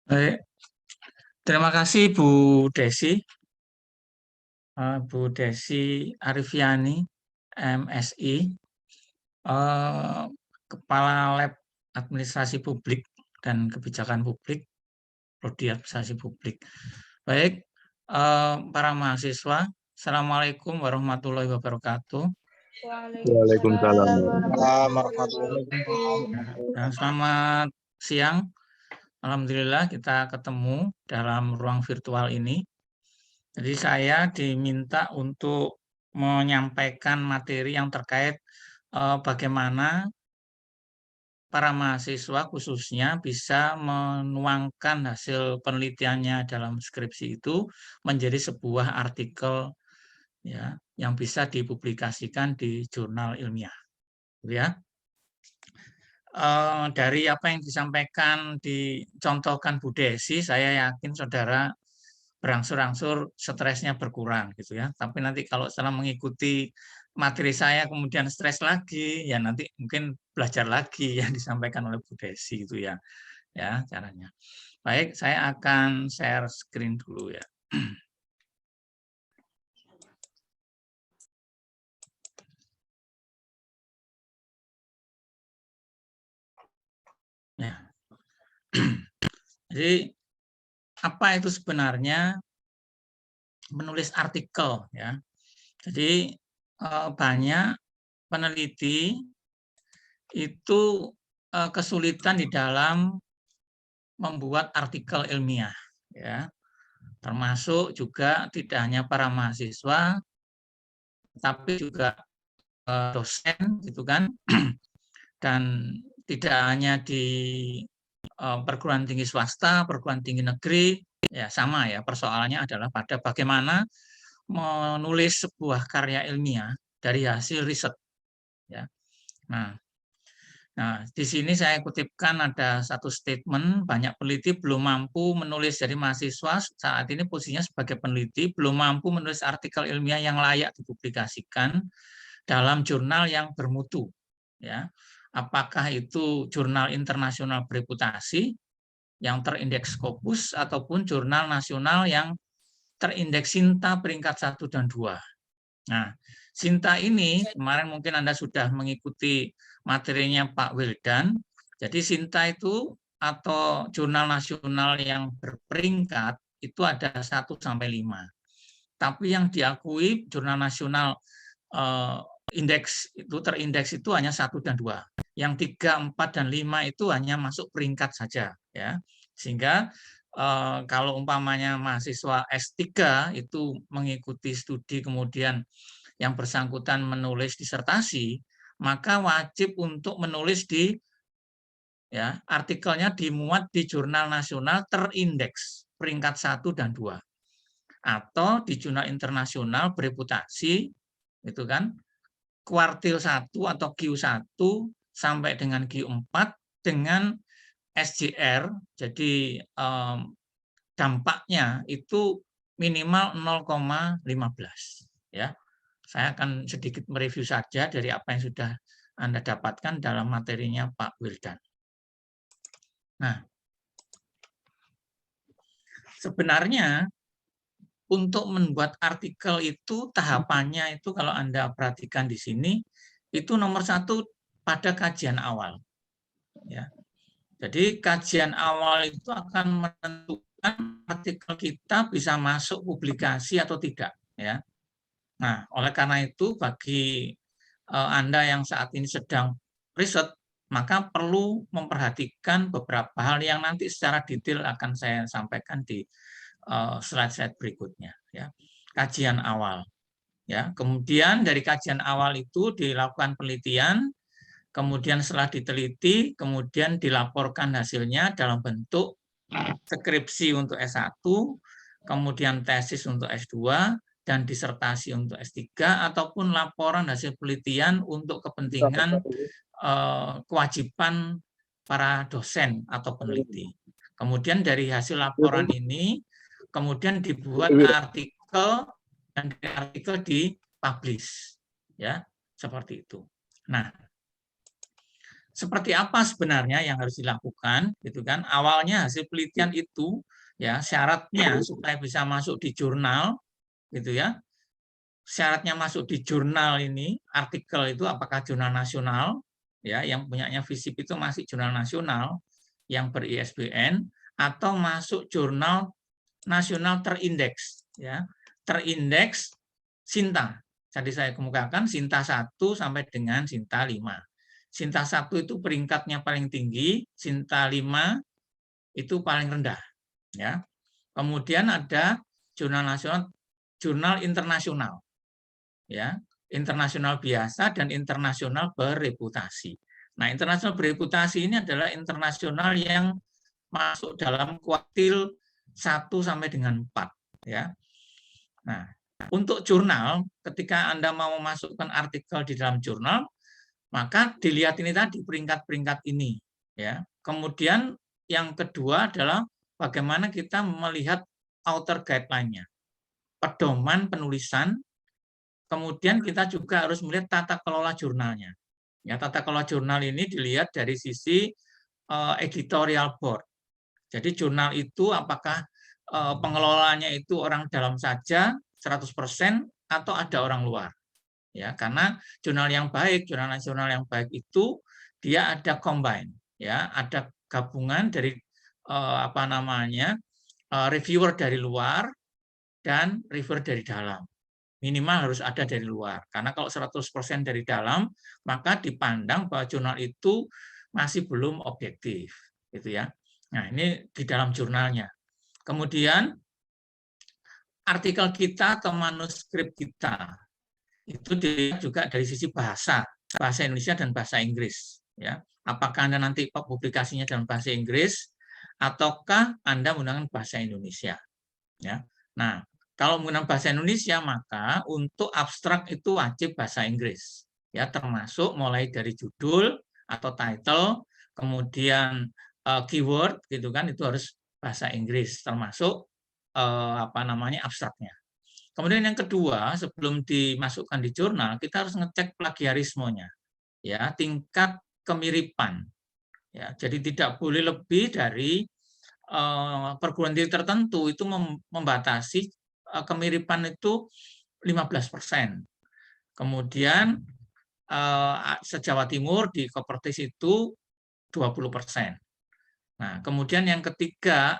Baik, terima kasih Bu Desi, Bu Desi Arifiani, MSI, eh, Kepala Lab Administrasi Publik dan Kebijakan Publik, Prodi Administrasi Publik. Baik, para mahasiswa, Assalamualaikum warahmatullahi wabarakatuh. Waalaikumsalam. Dan selamat siang. Alhamdulillah kita ketemu dalam ruang virtual ini. Jadi saya diminta untuk menyampaikan materi yang terkait bagaimana para mahasiswa khususnya bisa menuangkan hasil penelitiannya dalam skripsi itu menjadi sebuah artikel ya yang bisa dipublikasikan di jurnal ilmiah. Ya. Dari apa yang disampaikan, dicontohkan Bu Desi, saya yakin saudara berangsur-angsur stresnya berkurang gitu ya. Tapi nanti kalau setelah mengikuti materi saya kemudian stres lagi, ya nanti mungkin belajar lagi yang disampaikan oleh Bu Desi itu ya. Ya, caranya. Baik, saya akan share screen dulu ya. Ya. Jadi apa itu sebenarnya menulis artikel ya. Jadi banyak peneliti itu kesulitan di dalam membuat artikel ilmiah ya. Termasuk juga tidak hanya para mahasiswa tapi juga dosen gitu kan. Dan tidak hanya di perguruan tinggi swasta, perguruan tinggi negeri, ya sama ya, persoalannya adalah pada bagaimana menulis sebuah karya ilmiah dari hasil riset ya. Nah, di sini saya kutipkan ada satu statement, banyak peneliti belum mampu menulis, dari mahasiswa saat ini posisinya sebagai peneliti belum mampu menulis artikel ilmiah yang layak dipublikasikan dalam jurnal yang bermutu ya. Apakah itu jurnal internasional bereputasi yang terindeks Scopus ataupun jurnal nasional yang terindeks Sinta peringkat 1 dan 2. Nah, Sinta ini kemarin mungkin Anda sudah mengikuti materinya Pak Wildan. Jadi Sinta itu atau jurnal nasional yang berperingkat itu ada 1 sampai 5. Tapi yang diakui jurnal nasional indeks itu terindeks itu hanya 1 dan 2. Yang 3, 4 dan 5 itu hanya masuk peringkat saja ya. Sehingga kalau umpamanya mahasiswa S3 itu mengikuti studi kemudian yang bersangkutan menulis disertasi, maka wajib untuk menulis di ya artikelnya dimuat di jurnal nasional terindeks peringkat 1 dan 2 atau di jurnal internasional bereputasi itu kan kuartil 1 atau Q1 sampai dengan Q4 dengan SJR, jadi dampaknya itu minimal 0,15 ya. Saya akan sedikit mereview saja dari apa yang sudah Anda dapatkan dalam materinya Pak Wildan. Nah, sebenarnya untuk membuat artikel itu tahapannya itu kalau Anda perhatikan di sini itu nomor 1 pada kajian awal. Ya. Jadi kajian awal itu akan menentukan artikel kita bisa masuk publikasi atau tidak. Ya. Nah, oleh karena itu bagi Anda yang saat ini sedang riset, maka perlu memperhatikan beberapa hal yang nanti secara detail akan saya sampaikan di slide-slide berikutnya. Ya. Kajian awal. Ya. Kemudian dari kajian awal itu dilakukan penelitian, kemudian setelah diteliti, kemudian dilaporkan hasilnya dalam bentuk skripsi untuk S1, kemudian tesis untuk S2, dan disertasi untuk S3, ataupun laporan hasil penelitian untuk kepentingan kewajiban para dosen atau peneliti. Kemudian dari hasil laporan ini, kemudian dibuat artikel, dan dari artikel dipublish. Ya, seperti itu. Nah, seperti apa sebenarnya yang harus dilakukan, gitu kan? Awalnya hasil penelitian itu ya syaratnya supaya bisa masuk di jurnal, gitu ya. Syaratnya masuk di jurnal ini, artikel itu apakah jurnal nasional, ya, yang punyanya FISIP itu masih jurnal nasional yang ber-ISBN, atau masuk jurnal nasional terindeks, ya, terindeks Sinta. Tadi saya kemukakan Sinta 1 sampai dengan Sinta 5. Sinta 1 itu peringkatnya paling tinggi, Sinta 5 itu paling rendah, ya. Kemudian ada jurnal nasional, jurnal internasional, ya, internasional biasa dan internasional bereputasi. Nah, internasional bereputasi ini adalah internasional yang masuk dalam kuartil 1 sampai dengan 4, ya. Nah, untuk jurnal, ketika Anda mau memasukkan artikel di dalam jurnal, maka dilihat ini tadi peringkat-peringkat ini, ya. Kemudian yang kedua adalah bagaimana kita melihat author guideline-nya, pedoman penulisan. Kemudian kita juga harus melihat tata kelola jurnalnya. Ya, tata kelola jurnal ini dilihat dari sisi editorial board. Jadi jurnal itu apakah pengelolanya itu orang dalam saja 100% atau ada orang luar. Ya, karena jurnal yang baik, jurnal nasional yang baik itu dia ada combine, ya, ada gabungan dari reviewer dari luar dan reviewer dari dalam. Minimal harus ada dari luar. Karena kalau 100% dari dalam, maka dipandang bahwa jurnal itu masih belum objektif, gitu ya. Nah, ini di dalam jurnalnya. Kemudian artikel kita atau manuskrip kita itu dilihat juga dari sisi bahasa Indonesia dan bahasa Inggris, ya. Apakah Anda nanti publikasinya dalam bahasa Inggris ataukah Anda menggunakan bahasa Indonesia, ya. Nah, kalau menggunakan bahasa Indonesia, maka untuk abstrak itu wajib bahasa Inggris, ya, termasuk mulai dari judul atau title, kemudian keyword, gitu kan, itu harus bahasa Inggris, termasuk abstraknya. Kemudian yang kedua, sebelum dimasukkan di jurnal, kita harus ngecek plagiarismenya, ya, tingkat kemiripan. Ya, jadi tidak boleh lebih dari perguruan tinggi tertentu itu membatasi kemiripan itu 15%. Kemudian se-Jawa Timur di Kopertis itu 20%. Nah, kemudian yang ketiga,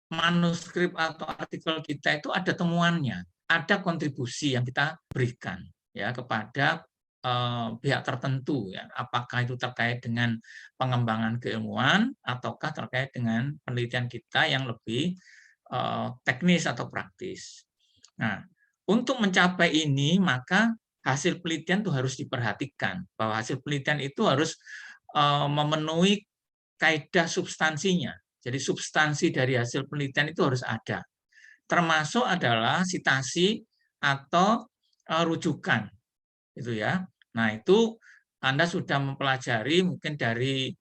manuskrip atau artikel kita itu ada temuannya, ada kontribusi yang kita berikan, ya, kepada pihak tertentu, ya, apakah itu terkait dengan pengembangan keilmuan ataukah terkait dengan penelitian kita yang lebih teknis atau praktis. Nah, untuk mencapai ini maka hasil penelitian itu harus diperhatikan, bahwa hasil penelitian itu harus memenuhi kaidah substansinya. Jadi substansi dari hasil penelitian itu harus ada. Termasuk adalah sitasi atau rujukan, gitu ya. Nah, itu Anda sudah mempelajari mungkin dari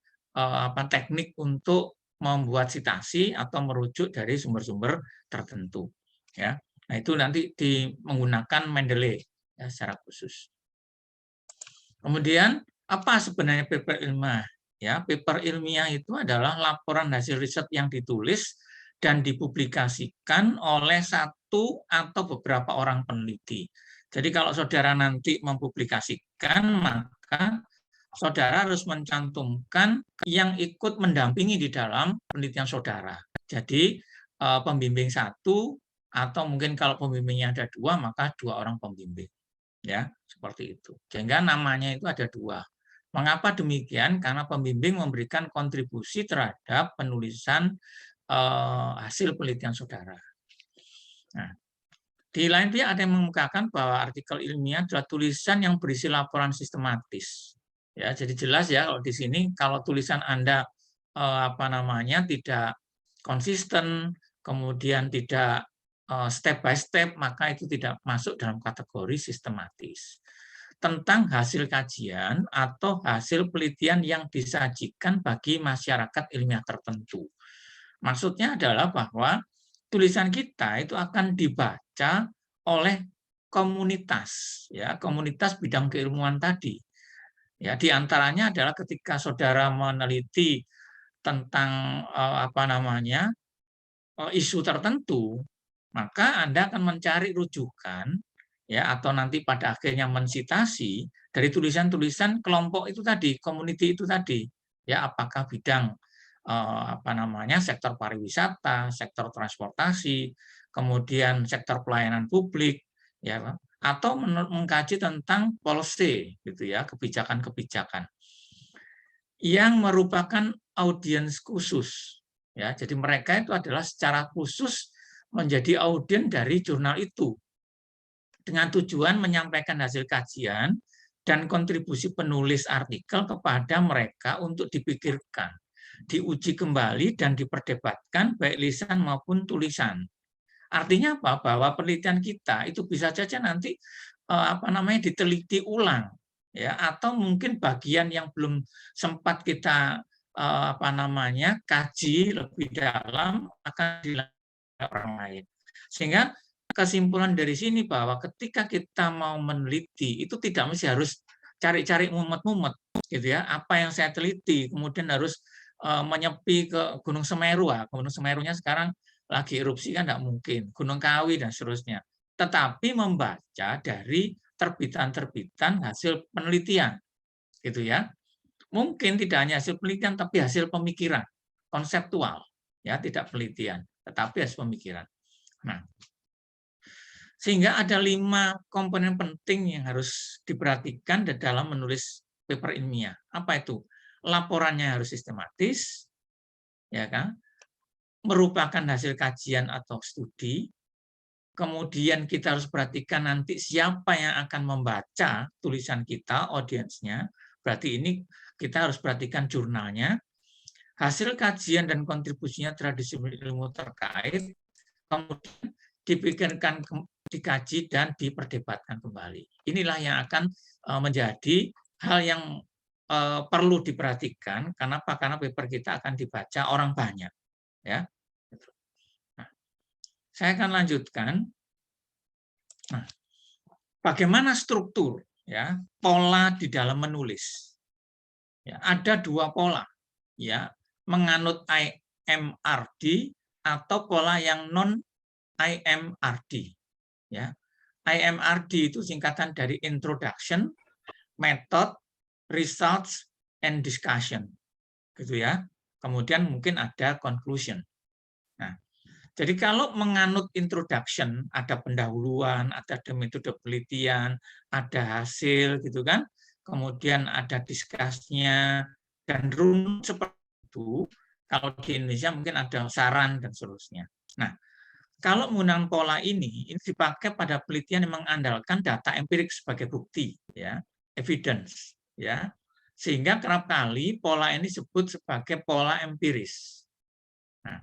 teknik untuk membuat sitasi atau merujuk dari sumber-sumber tertentu, ya. Nah, itu nanti menggunakan Mendeley, ya, secara khusus. Kemudian apa sebenarnya paper ilmiah? Ya, paper ilmiah itu adalah laporan hasil riset yang ditulis dan dipublikasikan oleh satu atau beberapa orang peneliti. Jadi kalau saudara nanti mempublikasikan, maka saudara harus mencantumkan yang ikut mendampingi di dalam penelitian saudara. Jadi pembimbing satu, atau mungkin kalau pembimbingnya ada dua, maka dua orang pembimbing. Ya, seperti itu. Sehingga namanya itu ada dua. Mengapa demikian? Karena pembimbing memberikan kontribusi terhadap penulisan hasil penelitian saudara. Nah, di lain pihak ada yang mengemukakan bahwa artikel ilmiah adalah tulisan yang berisi laporan sistematis. Ya, jadi jelas ya kalau di sini kalau tulisan Anda tidak konsisten, kemudian tidak step by step, maka itu tidak masuk dalam kategori sistematis. Tentang hasil kajian atau hasil penelitian yang disajikan bagi masyarakat ilmiah tertentu. Maksudnya adalah bahwa tulisan kita itu akan dibaca oleh komunitas, ya, komunitas bidang keilmuan tadi. Ya, di antaranya adalah ketika saudara meneliti tentang isu tertentu, maka Anda akan mencari rujukan ya atau nanti pada akhirnya mensitasi dari tulisan-tulisan kelompok itu tadi, community itu tadi. Ya, apakah bidang sektor pariwisata, sektor transportasi, kemudian sektor pelayanan publik, ya, atau mengkaji tentang policy gitu ya, kebijakan-kebijakan yang merupakan audiens khusus. Ya, jadi mereka itu adalah secara khusus menjadi audien dari jurnal itu dengan tujuan menyampaikan hasil kajian dan kontribusi penulis artikel kepada mereka untuk dipikirkan, diuji kembali dan diperdebatkan baik lisan maupun tulisan. Artinya apa? Bahwa penelitian kita itu bisa saja nanti diteliti ulang ya, atau mungkin bagian yang belum sempat kita kaji lebih dalam akan dilakukan orang lain. Sehingga kesimpulan dari sini bahwa ketika kita mau meneliti itu tidak mesti harus cari-cari mumet-mumet gitu ya, apa yang saya teliti kemudian harus menyepi ke Gunung Semeru. Gunung Semerunya sekarang lagi erupsi kan tidak mungkin, Gunung Kawi dan seterusnya. Tetapi membaca dari terbitan-terbitan hasil penelitian, gitu ya. Mungkin tidak hanya hasil penelitian, tapi hasil pemikiran konseptual, ya tidak penelitian, tetapi hasil pemikiran. Nah, sehingga ada 5 komponen penting yang harus diperhatikan dalam menulis paper ilmiah. Apa itu? Laporannya harus sistematis, ya kan? Merupakan hasil kajian atau studi. Kemudian kita harus perhatikan nanti siapa yang akan membaca tulisan kita, audiensnya. Berarti ini kita harus perhatikan jurnalnya, hasil kajian dan kontribusinya terhadap ilmu terkait, kemudian dipikirkan, dikaji, dan diperdebatkan kembali. Inilah yang akan menjadi hal yang perlu diperhatikan. Kenapa? Karena paper kita akan dibaca orang banyak. Ya, nah, saya akan lanjutkan. Nah, bagaimana struktur, ya, pola di dalam menulis? Ya, ada 2 pola, ya, menganut IMRD atau pola yang non IMRD. Ya, IMRD itu singkatan dari Introduction, Method, Results, and Discussion, gitu ya. Kemudian mungkin ada Conclusion. Nah, jadi kalau menganut introduction, ada pendahuluan, ada metode penelitian, ada hasil, gitu kan. Kemudian ada discuss-nya dan runut seperti itu. Kalau di Indonesia mungkin ada saran dan seterusnya. Nah, kalau menggunakan pola ini dipakai pada penelitian yang mengandalkan data empirik sebagai bukti, ya, evidence, ya. Sehingga kerap kali pola ini disebut sebagai pola empiris. Nah,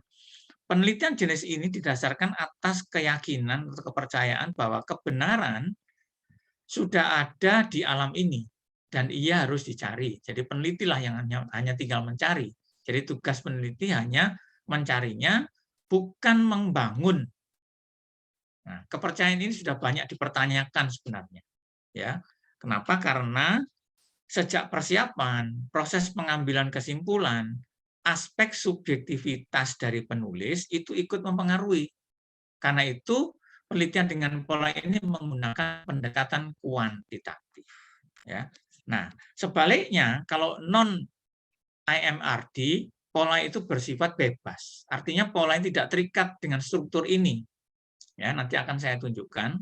penelitian jenis ini didasarkan atas keyakinan atau kepercayaan bahwa kebenaran sudah ada di alam ini dan ia harus dicari. Jadi penelitilah yang hanya tinggal mencari. Jadi tugas peneliti hanya mencarinya, bukan membangun. Nah, kepercayaan ini sudah banyak dipertanyakan sebenarnya. Ya, kenapa? Karena sejak persiapan, proses pengambilan kesimpulan, aspek subjektivitas dari penulis itu ikut mempengaruhi. Karena itu, penelitian dengan pola ini menggunakan pendekatan kuantitatif. Ya. Nah, sebaliknya, kalau non IMRD, pola itu bersifat bebas. Artinya pola ini tidak terikat dengan struktur ini. Ya, nanti akan saya tunjukkan.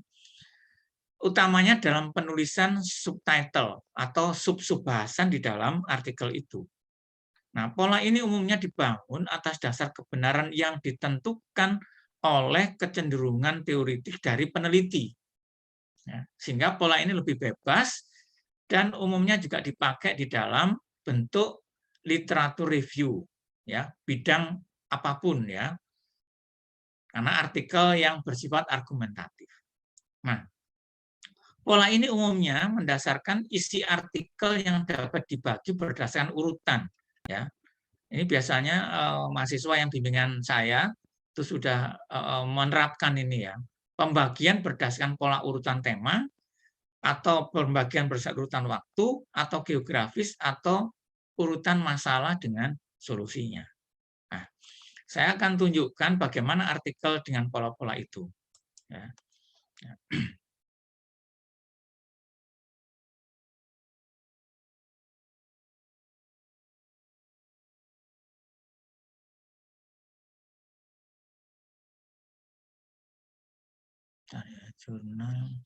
Utamanya dalam penulisan subtitle atau sub-sub bahasan di dalam artikel itu. Nah, pola ini umumnya dibangun atas dasar kebenaran yang ditentukan oleh kecenderungan teoritik dari peneliti. Ya, sehingga pola ini lebih bebas dan umumnya juga dipakai di dalam bentuk literatur review, ya, bidang apapun, ya, karena artikel yang bersifat argumentatif. Nah, pola ini umumnya mendasarkan isi artikel yang dapat dibagi berdasarkan urutan. Ya, ini biasanya mahasiswa yang bimbingan saya itu sudah menerapkan ini ya. Pembagian berdasarkan pola urutan tema atau pembagian berdasarkan urutan waktu, atau geografis, atau urutan masalah dengan solusinya. Nah, saya akan tunjukkan bagaimana artikel dengan pola-pola itu. Ya. Jurnal.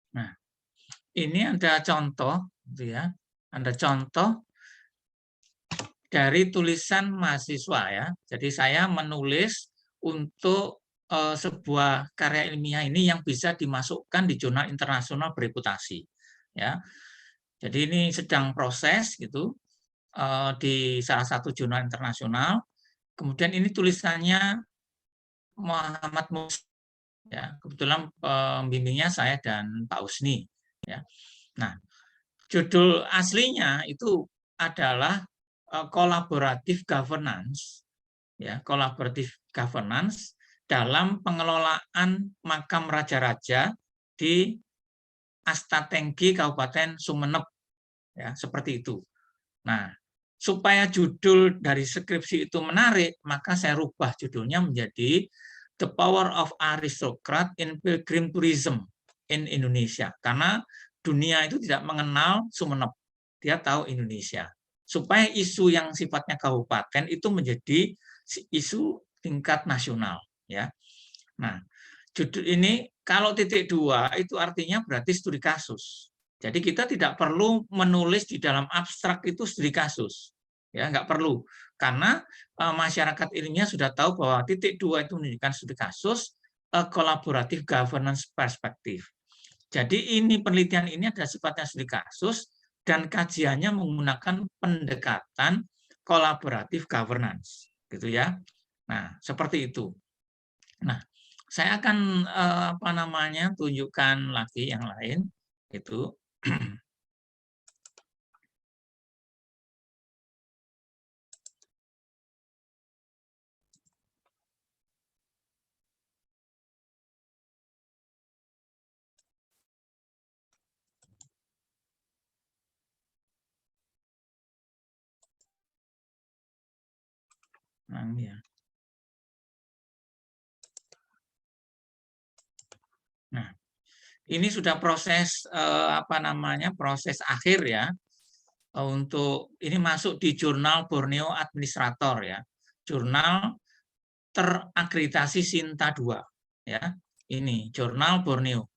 Nah, ini ada contoh, gitu ya. Ada contoh dari tulisan mahasiswa ya. Jadi saya menulis untuk sebuah karya ilmiah ini yang bisa dimasukkan di jurnal internasional bereputasi. Ya, jadi ini sedang proses gitu di salah satu jurnal internasional. Kemudian ini tulisannya Muhammad Mus, ya kebetulan pembimbingnya saya dan Pak Usni. Ya, nah judul aslinya itu adalah collaborative governance, ya collaborative governance dalam pengelolaan makam raja-raja di Astatenggi Kabupaten Sumeneb, ya seperti itu. Nah, supaya judul dari skripsi itu menarik, maka saya rubah judulnya menjadi The Power of Aristocrat in Pilgrim Tourism in Indonesia. Karena dunia itu tidak mengenal Sumeneb, dia tahu Indonesia. Supaya isu yang sifatnya kabupaten itu menjadi isu tingkat nasional. Ya. Nah, judul ini kalau titik 2 itu artinya berarti studi kasus. Jadi kita tidak perlu menulis di dalam abstrak itu studi kasus, ya nggak perlu, karena masyarakat ilmiah sudah tahu bahwa titik 2 itu menunjukkan studi kasus, kolaboratif governance perspektif. Jadi ini penelitian ini adalah sifatnya studi kasus dan kajiannya menggunakan pendekatan kolaboratif governance, gitu ya. Nah seperti itu. Nah saya akan tunjukkan lagi yang lain itu. Nah, ini sudah proses proses akhir ya, untuk ini masuk di jurnal Borneo Administrator ya, jurnal terakreditasi Sinta 2 ya. Ini jurnal Borneo.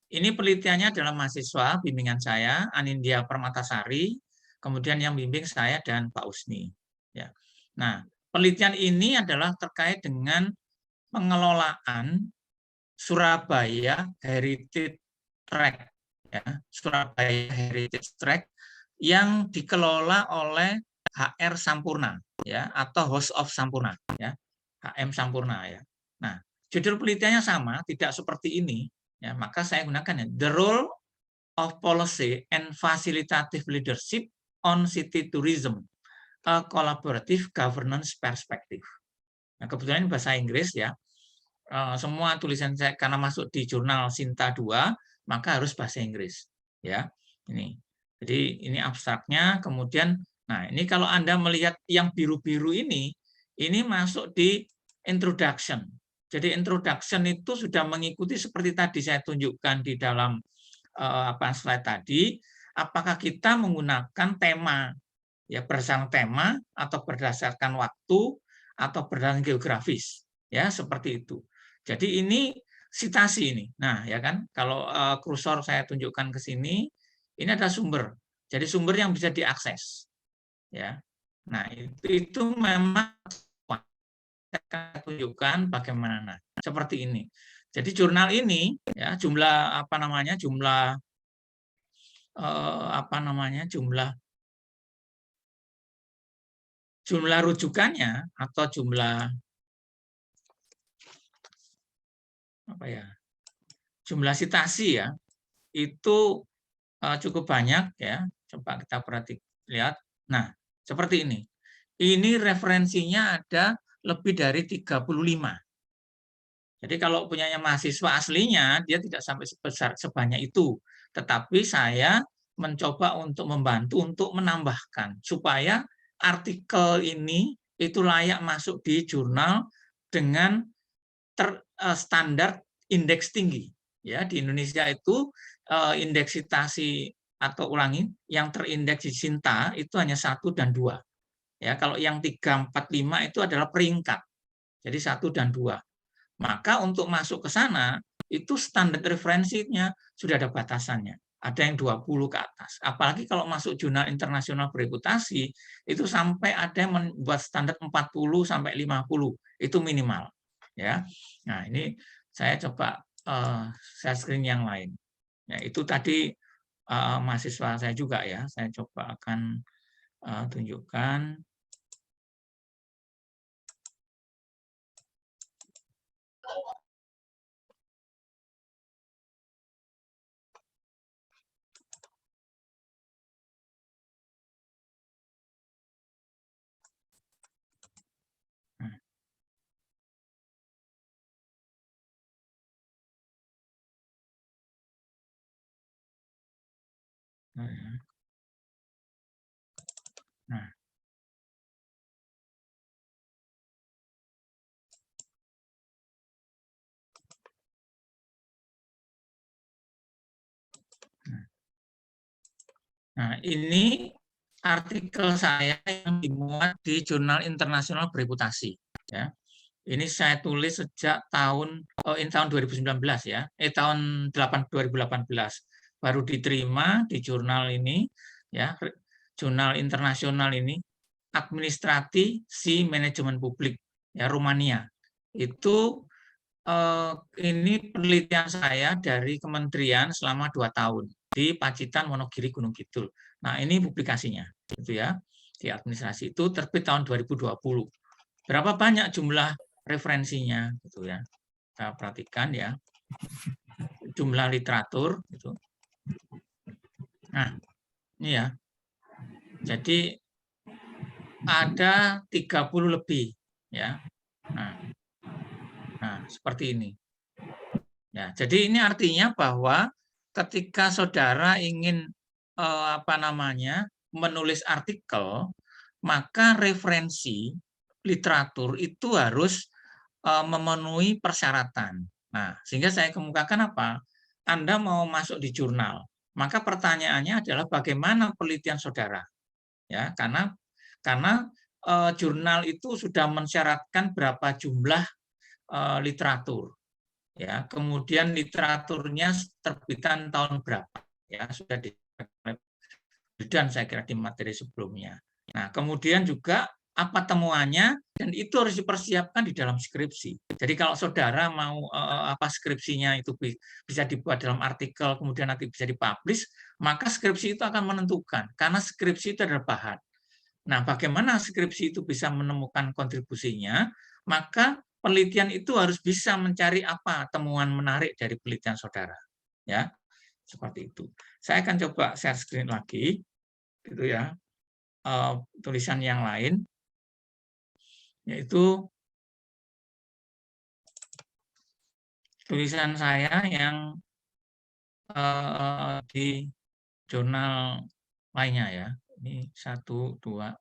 Ini penelitiannya adalah mahasiswa bimbingan saya, Anindya Permatasari, kemudian yang bimbing saya dan Pak Usni. Ya. Nah, penelitian ini adalah terkait dengan pengelolaan Surabaya Heritage Track, ya, Surabaya Heritage Track yang dikelola oleh HR Sampurna, ya, atau House of Sampurna, ya, HM Sampurna, ya. Nah, judul penelitiannya sama, tidak seperti ini, ya, maka saya gunakan ya, The Role of Policy and Facilitative Leadership on City Tourism, a Collaborative Governance Perspective. Nah, kebetulan ini bahasa Inggris ya. Semua tulisan saya karena masuk di jurnal Sinta 2, maka harus bahasa Inggris. Ya, ini. Jadi ini abstraknya, kemudian, nah ini kalau Anda melihat yang biru-biru ini masuk di introduction. Jadi introduction itu sudah mengikuti seperti tadi saya tunjukkan di dalam slide tadi, apakah kita menggunakan tema, ya berdasarkan tema atau berdasarkan waktu atau berdasarkan geografis, ya seperti itu. Jadi ini sitasi ini. Nah, ya kan, kalau kursor saya tunjukkan ke sini, ini ada sumber. Jadi sumber yang bisa diakses. Ya. Nah, itu memang saya tunjukkan bagaimana. Seperti ini. Jadi jurnal ini ya jumlah jumlah rujukannya atau jumlah citasi ya itu cukup banyak ya. Coba kita lihat. Nah, seperti ini. Ini referensinya ada lebih dari 35. Jadi kalau punyanya mahasiswa aslinya, dia tidak sampai sebanyak itu. Tetapi saya mencoba untuk membantu untuk menambahkan supaya artikel ini itu layak masuk di jurnal dengan standar indeks tinggi. Ya, di Indonesia itu indeks citasi atau ulangi yang terindeks di Sinta itu hanya 1 dan 2. Ya, kalau yang 3, 4, 5 itu adalah peringkat. Jadi 1 dan 2. Maka untuk masuk ke sana, itu standar referensinya sudah ada batasannya. Ada yang 20 ke atas. Apalagi kalau masuk jurnal internasional bereputasi, itu sampai ada yang membuat standar 40 sampai 50. Itu minimal. Ya. Nah, ini saya coba share screen yang lain. Ya, itu tadi mahasiswa saya juga ya. Saya coba akan tunjukkan. Nah, nah, ini artikel saya yang dimuat di Jurnal Internasional Bereputasi. Ya. Ini saya tulis sejak tahun 2019 ya, tahun 2018 baru diterima di jurnal ini, ya, jurnal internasional ini, Administrasi Manajemen Publik, ya, Rumania. Itu ini penelitian saya dari kementerian selama 2 tahun di Pacitan, Wonogiri, Gunung Kidul. Nah, ini publikasinya, gitu ya. Di administrasi itu terbit tahun 2020. Berapa banyak jumlah referensinya, gitu ya. Kita perhatikan ya. Jumlah literatur, gitu. Nah, ini ya. Jadi ada 30 lebih, ya. Nah, seperti ini. Ya, jadi ini artinya bahwa ketika saudara ingin menulis artikel, maka referensi literatur itu harus memenuhi persyaratan. Nah, sehingga saya kemukakan apa? Anda mau masuk di jurnal, maka pertanyaannya adalah bagaimana penelitian saudara, ya, karena jurnal itu sudah mensyaratkan berapa jumlah literatur. Ya, kemudian literaturnya terbitan tahun berapa, ya, sudah dan saya kira di materi sebelumnya. Nah, kemudian juga apa temuannya, dan itu harus dipersiapkan di dalam skripsi. Jadi kalau saudara mau skripsinya itu bisa dibuat dalam artikel, kemudian nanti bisa dipublish, maka skripsi itu akan menentukan, karena skripsi itu adalah bahan. Nah, bagaimana skripsi itu bisa menemukan kontribusinya, maka penelitian itu harus bisa mencari apa temuan menarik dari penelitian saudara. Ya, seperti itu. Saya akan coba share screen lagi, gitu ya. Tulisan yang lain, yaitu tulisan saya yang di jurnal lainnya ya. Ini 1, 2.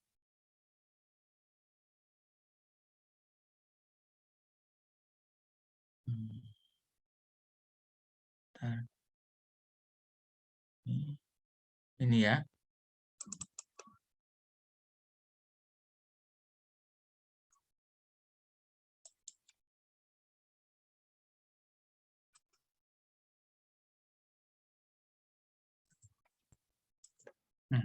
Ini ya. Nah,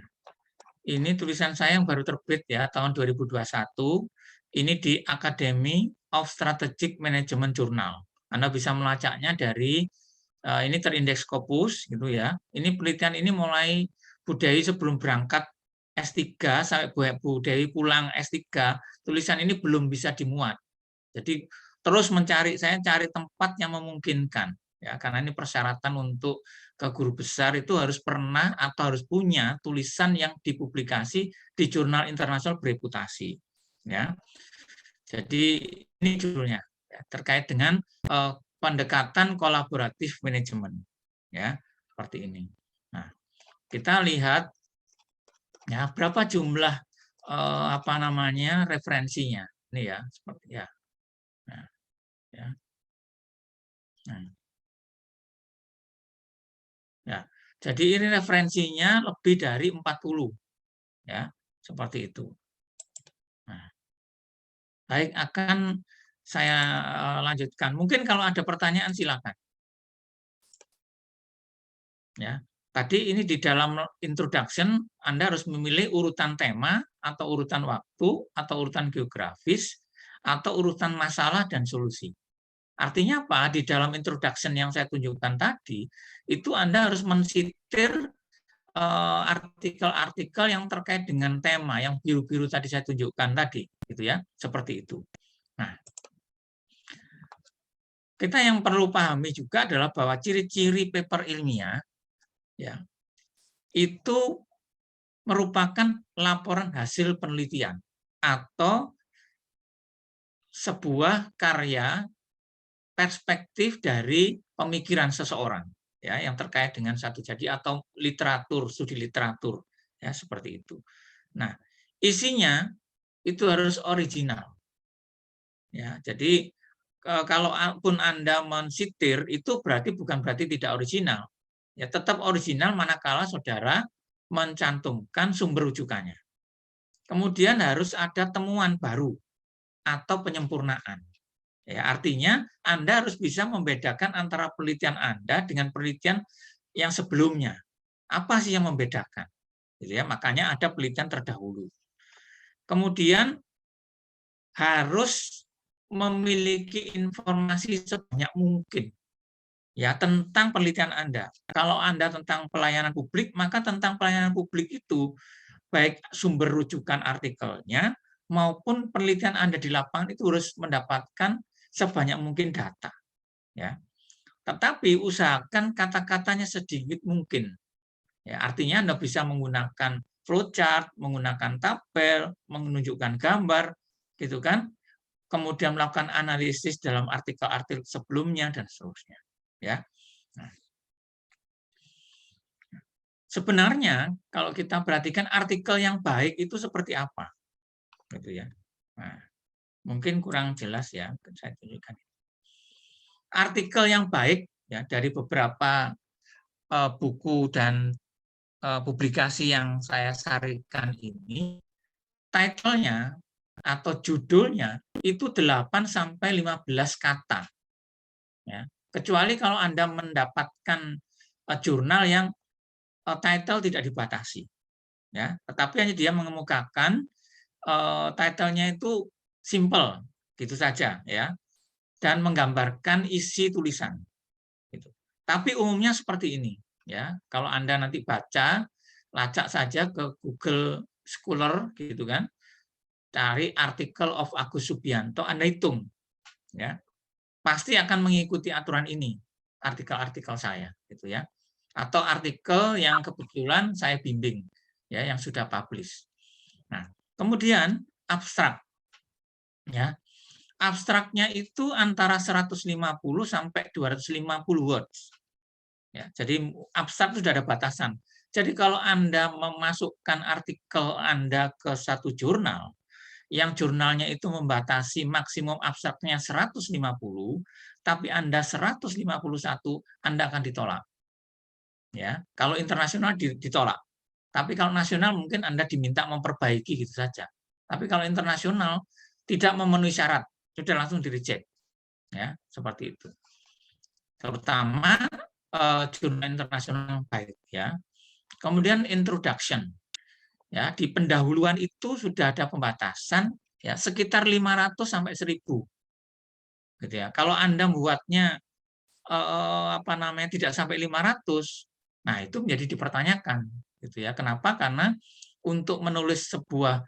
ini tulisan saya yang baru terbit ya, tahun 2021. Ini di Academy of Strategic Management Journal. Anda bisa melacaknya dari ini terindeks Scopus gitu ya. Ini penelitian ini mulai Bu Dewi sebelum berangkat S3 sampai Bu Dewi pulang S3, tulisan ini belum bisa dimuat. Jadi terus saya cari tempat yang memungkinkan ya, karena ini persyaratan untuk ke guru besar itu harus pernah atau harus punya tulisan yang dipublikasi di jurnal internasional bereputasi ya. Jadi ini judulnya ya, terkait dengan pendekatan kolaboratif manajemen ya, seperti ini. Nah, kita lihat ya berapa jumlah apa namanya referensinya ini ya, seperti ya. Nah, ya. Nah. Ya. Jadi ini referensinya lebih dari 40 ya, seperti itu. Nah, baik, akan saya lanjutkan. Mungkin kalau ada pertanyaan silakan. Ya. Tadi ini di dalam introduction Anda harus memilih urutan tema atau urutan waktu atau urutan geografis atau urutan masalah dan solusi. Artinya apa? Di dalam introduction yang saya tunjukkan tadi, itu Anda harus mensitir artikel-artikel yang terkait dengan tema yang biru-biru tadi saya tunjukkan tadi, gitu ya, seperti itu. Nah, kita yang perlu pahami juga adalah bahwa ciri-ciri paper ilmiah, ya, itu merupakan laporan hasil penelitian atau sebuah karya perspektif dari pemikiran seseorang ya yang terkait dengan satu jadi atau literatur, studi literatur ya seperti itu. Nah, isinya itu harus original. Ya, jadi kalau pun Anda mensitir itu bukan berarti tidak original. Ya, tetap original manakala saudara mencantumkan sumber rujukannya. Kemudian harus ada temuan baru atau penyempurnaan. Ya, artinya Anda harus bisa membedakan antara penelitian Anda dengan penelitian yang sebelumnya. Apa sih yang membedakan? Gitu ya, makanya ada penelitian terdahulu. Kemudian harus memiliki informasi sebanyak mungkin ya tentang penelitian Anda. Kalau Anda tentang pelayanan publik, maka tentang pelayanan publik itu baik sumber rujukan artikelnya maupun penelitian Anda di lapangan itu harus mendapatkan sebanyak mungkin data. Ya. Tetapi usahakan kata-katanya sedikit mungkin. Ya, artinya Anda bisa menggunakan flowchart, menggunakan tabel, menunjukkan gambar, gitu kan? Kemudian melakukan analisis dalam artikel-artikel sebelumnya dan seterusnya. Ya. Nah. Sebenarnya kalau kita perhatikan artikel yang baik itu seperti apa, gitu ya. Nah, mungkin kurang jelas ya, saya tunjukkan. Artikel yang baik ya dari beberapa buku dan publikasi yang saya sarikan ini, title-nya atau judulnya itu 8 sampai 15 kata. Ya. Kecuali kalau Anda mendapatkan jurnal yang title tidak dibatasi. Ya, tetapi hanya dia mengemukakan title-nya itu simple, gitu saja ya. Dan menggambarkan isi tulisan. Gitu. Tapi umumnya seperti ini. Ya, kalau Anda nanti baca, lacak saja ke Google Scholar gitu kan, cari artikel of Agus Subianto, Anda hitung, ya, pasti akan mengikuti aturan ini, artikel-artikel saya, gitu ya, atau artikel yang kebetulan saya bimbing, ya, yang sudah publish. Nah, kemudian abstrak, ya, abstraknya itu antara 150 sampai 250 words. Ya, jadi abstrak itu sudah ada batasan. Jadi kalau Anda memasukkan artikel Anda ke satu jurnal, yang jurnalnya itu membatasi maksimum abstraknya 150, tapi Anda 151, Anda akan ditolak. Ya, kalau internasional ditolak. Tapi kalau nasional mungkin Anda diminta memperbaiki gitu saja. Tapi kalau internasional tidak memenuhi syarat, sudah langsung di-reject. Ya, seperti itu. Terutama jurnal internasional yang baik ya. Kemudian introduction. Ya, di pendahuluan itu sudah ada pembatasan ya sekitar 500 sampai 1000. gitu ya. Kalau Anda buatnya tidak sampai 500, nah itu menjadi dipertanyakan gitu ya. Kenapa? Karena untuk menulis sebuah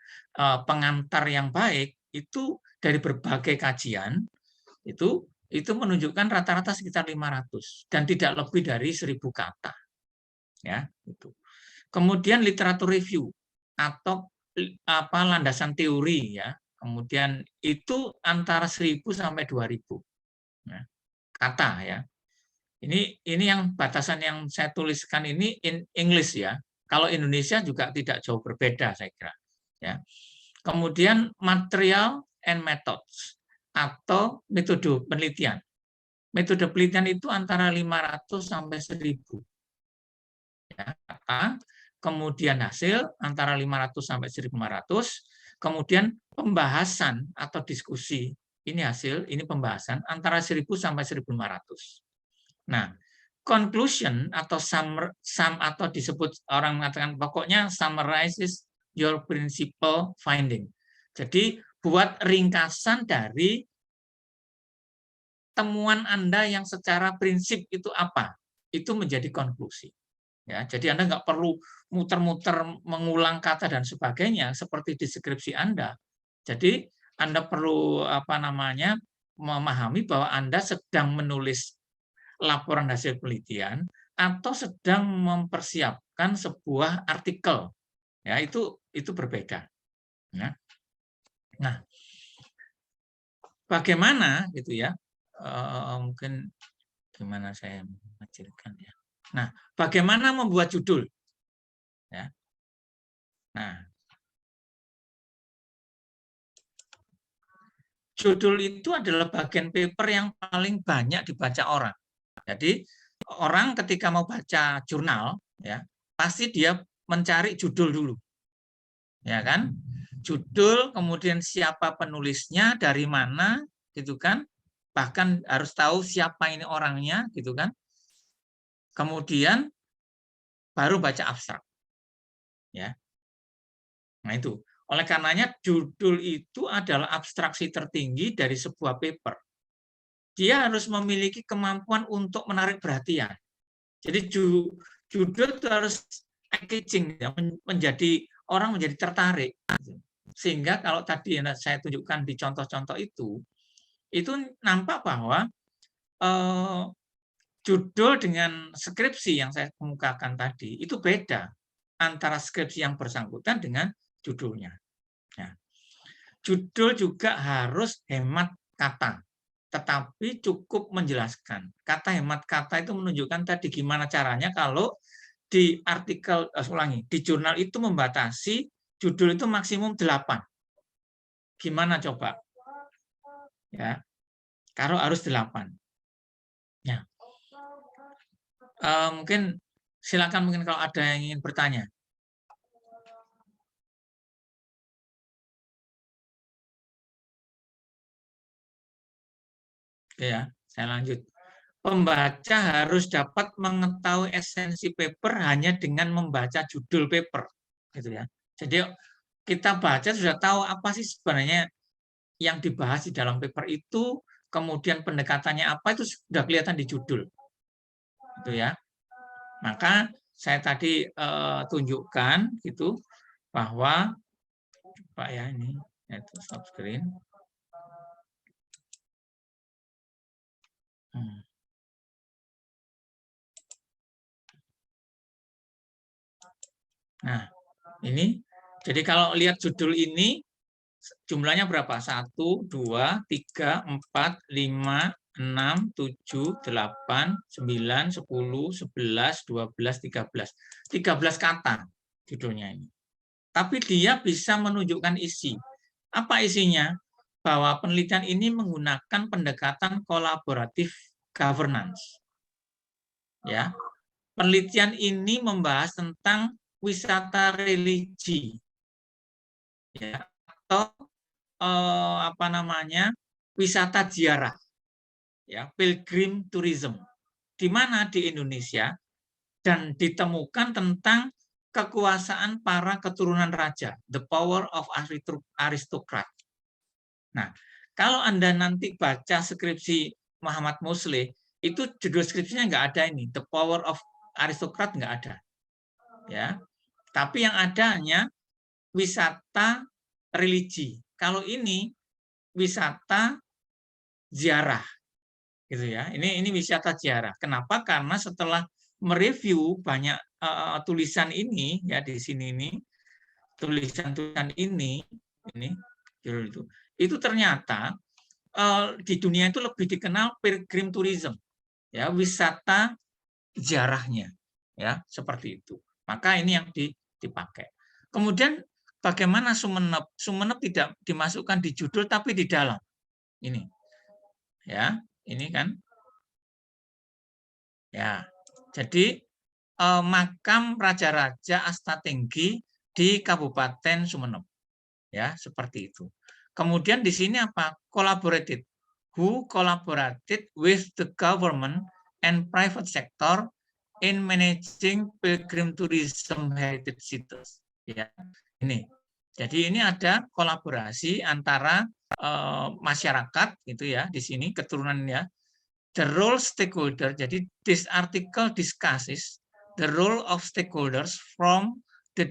pengantar yang baik itu dari berbagai kajian itu menunjukkan rata-rata sekitar 500 dan tidak lebih dari 1000 kata. Ya, itu. Kemudian literatur review atau landasan teori ya. Kemudian itu antara 1000 sampai 2000 ya, kata ya. Ini yang batasan yang saya tuliskan ini in English ya. Kalau Indonesia juga tidak jauh berbeda saya kira. Ya. Kemudian material and methods atau metode penelitian. Metode penelitian itu antara 500 sampai 1000. Ya, kemudian hasil antara 500 sampai 1500, kemudian pembahasan atau diskusi, ini hasil, ini pembahasan antara 1000 sampai 1500. Nah, conclusion atau atau disebut orang mengatakan pokoknya summarizes your principal finding. Jadi buat ringkasan dari temuan Anda yang secara prinsip itu apa? Itu menjadi konklusi. Ya, jadi Anda nggak perlu muter-muter mengulang kata dan sebagainya seperti deskripsi Anda. Jadi Anda perlu memahami bahwa Anda sedang menulis laporan hasil penelitian atau sedang mempersiapkan sebuah artikel. Ya, itu berbeda. Ya. Nah, bagaimana gitu ya? Mungkin gimana saya mengecilkan ya. Nah, bagaimana membuat judul? Ya. Nah, judul itu adalah bagian paper yang paling banyak dibaca orang. Jadi orang ketika mau baca jurnal, ya pasti dia mencari judul dulu, ya kan? Judul, kemudian siapa penulisnya, dari mana, gitu kan? Bahkan harus tahu siapa ini orangnya, gitu kan? Kemudian baru baca abstrak, ya. Nah itu. Oleh karenanya judul itu adalah abstraksi tertinggi dari sebuah paper. Dia harus memiliki kemampuan untuk menarik perhatian. Jadi judul itu harus engaging, ya, menjadi orang menjadi tertarik. Sehingga kalau tadi yang saya tunjukkan di contoh-contoh itu nampak bahwa judul dengan skripsi yang saya kemukakan tadi itu beda antara skripsi yang bersangkutan dengan judulnya. Ya. Judul juga harus hemat kata, tetapi cukup menjelaskan. Kata hemat kata itu menunjukkan tadi gimana caranya kalau di artikel, di jurnal itu membatasi judul itu maksimum 8. Gimana coba? Ya, kalau harus 8. Ya. Mungkin silakan mungkin kalau ada yang ingin bertanya. Ya, saya lanjut. Pembaca harus dapat mengetahui esensi paper hanya dengan membaca judul paper, gitu ya. Jadi kita baca sudah tahu apa sih sebenarnya yang dibahas di dalam paper itu, kemudian pendekatannya apa itu sudah kelihatan di judul, gitu ya. Maka saya tadi tunjukkan gitu bahwa Pak ya ini itu stop screen. Nah, ini. Jadi kalau lihat judul ini, jumlahnya berapa? 1, 2, 3, 4, 5, 6, 7, 8, 9, 10, 11, 12, 13. 13 kata judulnya ini. Tapi dia bisa menunjukkan isi. Apa isinya? Bahwa penelitian ini menggunakan pendekatan kolaboratif governance. Ya, penelitian ini membahas tentang wisata religi, ya, atau wisata ziarah, ya, pilgrim tourism, di mana di Indonesia dan ditemukan tentang kekuasaan para keturunan raja, the power of aristocrat. Nah, Kalau Anda nanti baca skripsi Muhammad Musleh, itu judul skripsinya nggak ada ini, The Power of Aristocrat nggak ada. Ya, tapi yang ada hanya wisata religi. Kalau ini wisata ziarah, gitu ya. Ini wisata ziarah. Kenapa? Karena setelah mereview banyak tulisan ini ya di sini ini tulisan-tulisan ini itu ternyata di dunia itu lebih dikenal pilgrim tourism, ya, wisata ziarahnya, ya, seperti itu. Maka ini yang dipakai. Kemudian bagaimana Sumeneb? Sumeneb tidak dimasukkan di judul tapi di dalam. Ini. Ya, ini kan. Ya. Jadi makam raja-raja Astatenggi di Kabupaten Sumeneb. Ya, seperti itu. Kemudian di sini apa? Collaborated. Who collaborated with the government and private sector in managing pilgrim tourism heritage sites. Ya, ini. Jadi ini ada kolaborasi antara masyarakat gitu ya di sini keturunannya. The role stakeholder. Jadi this article discusses the role of stakeholders from the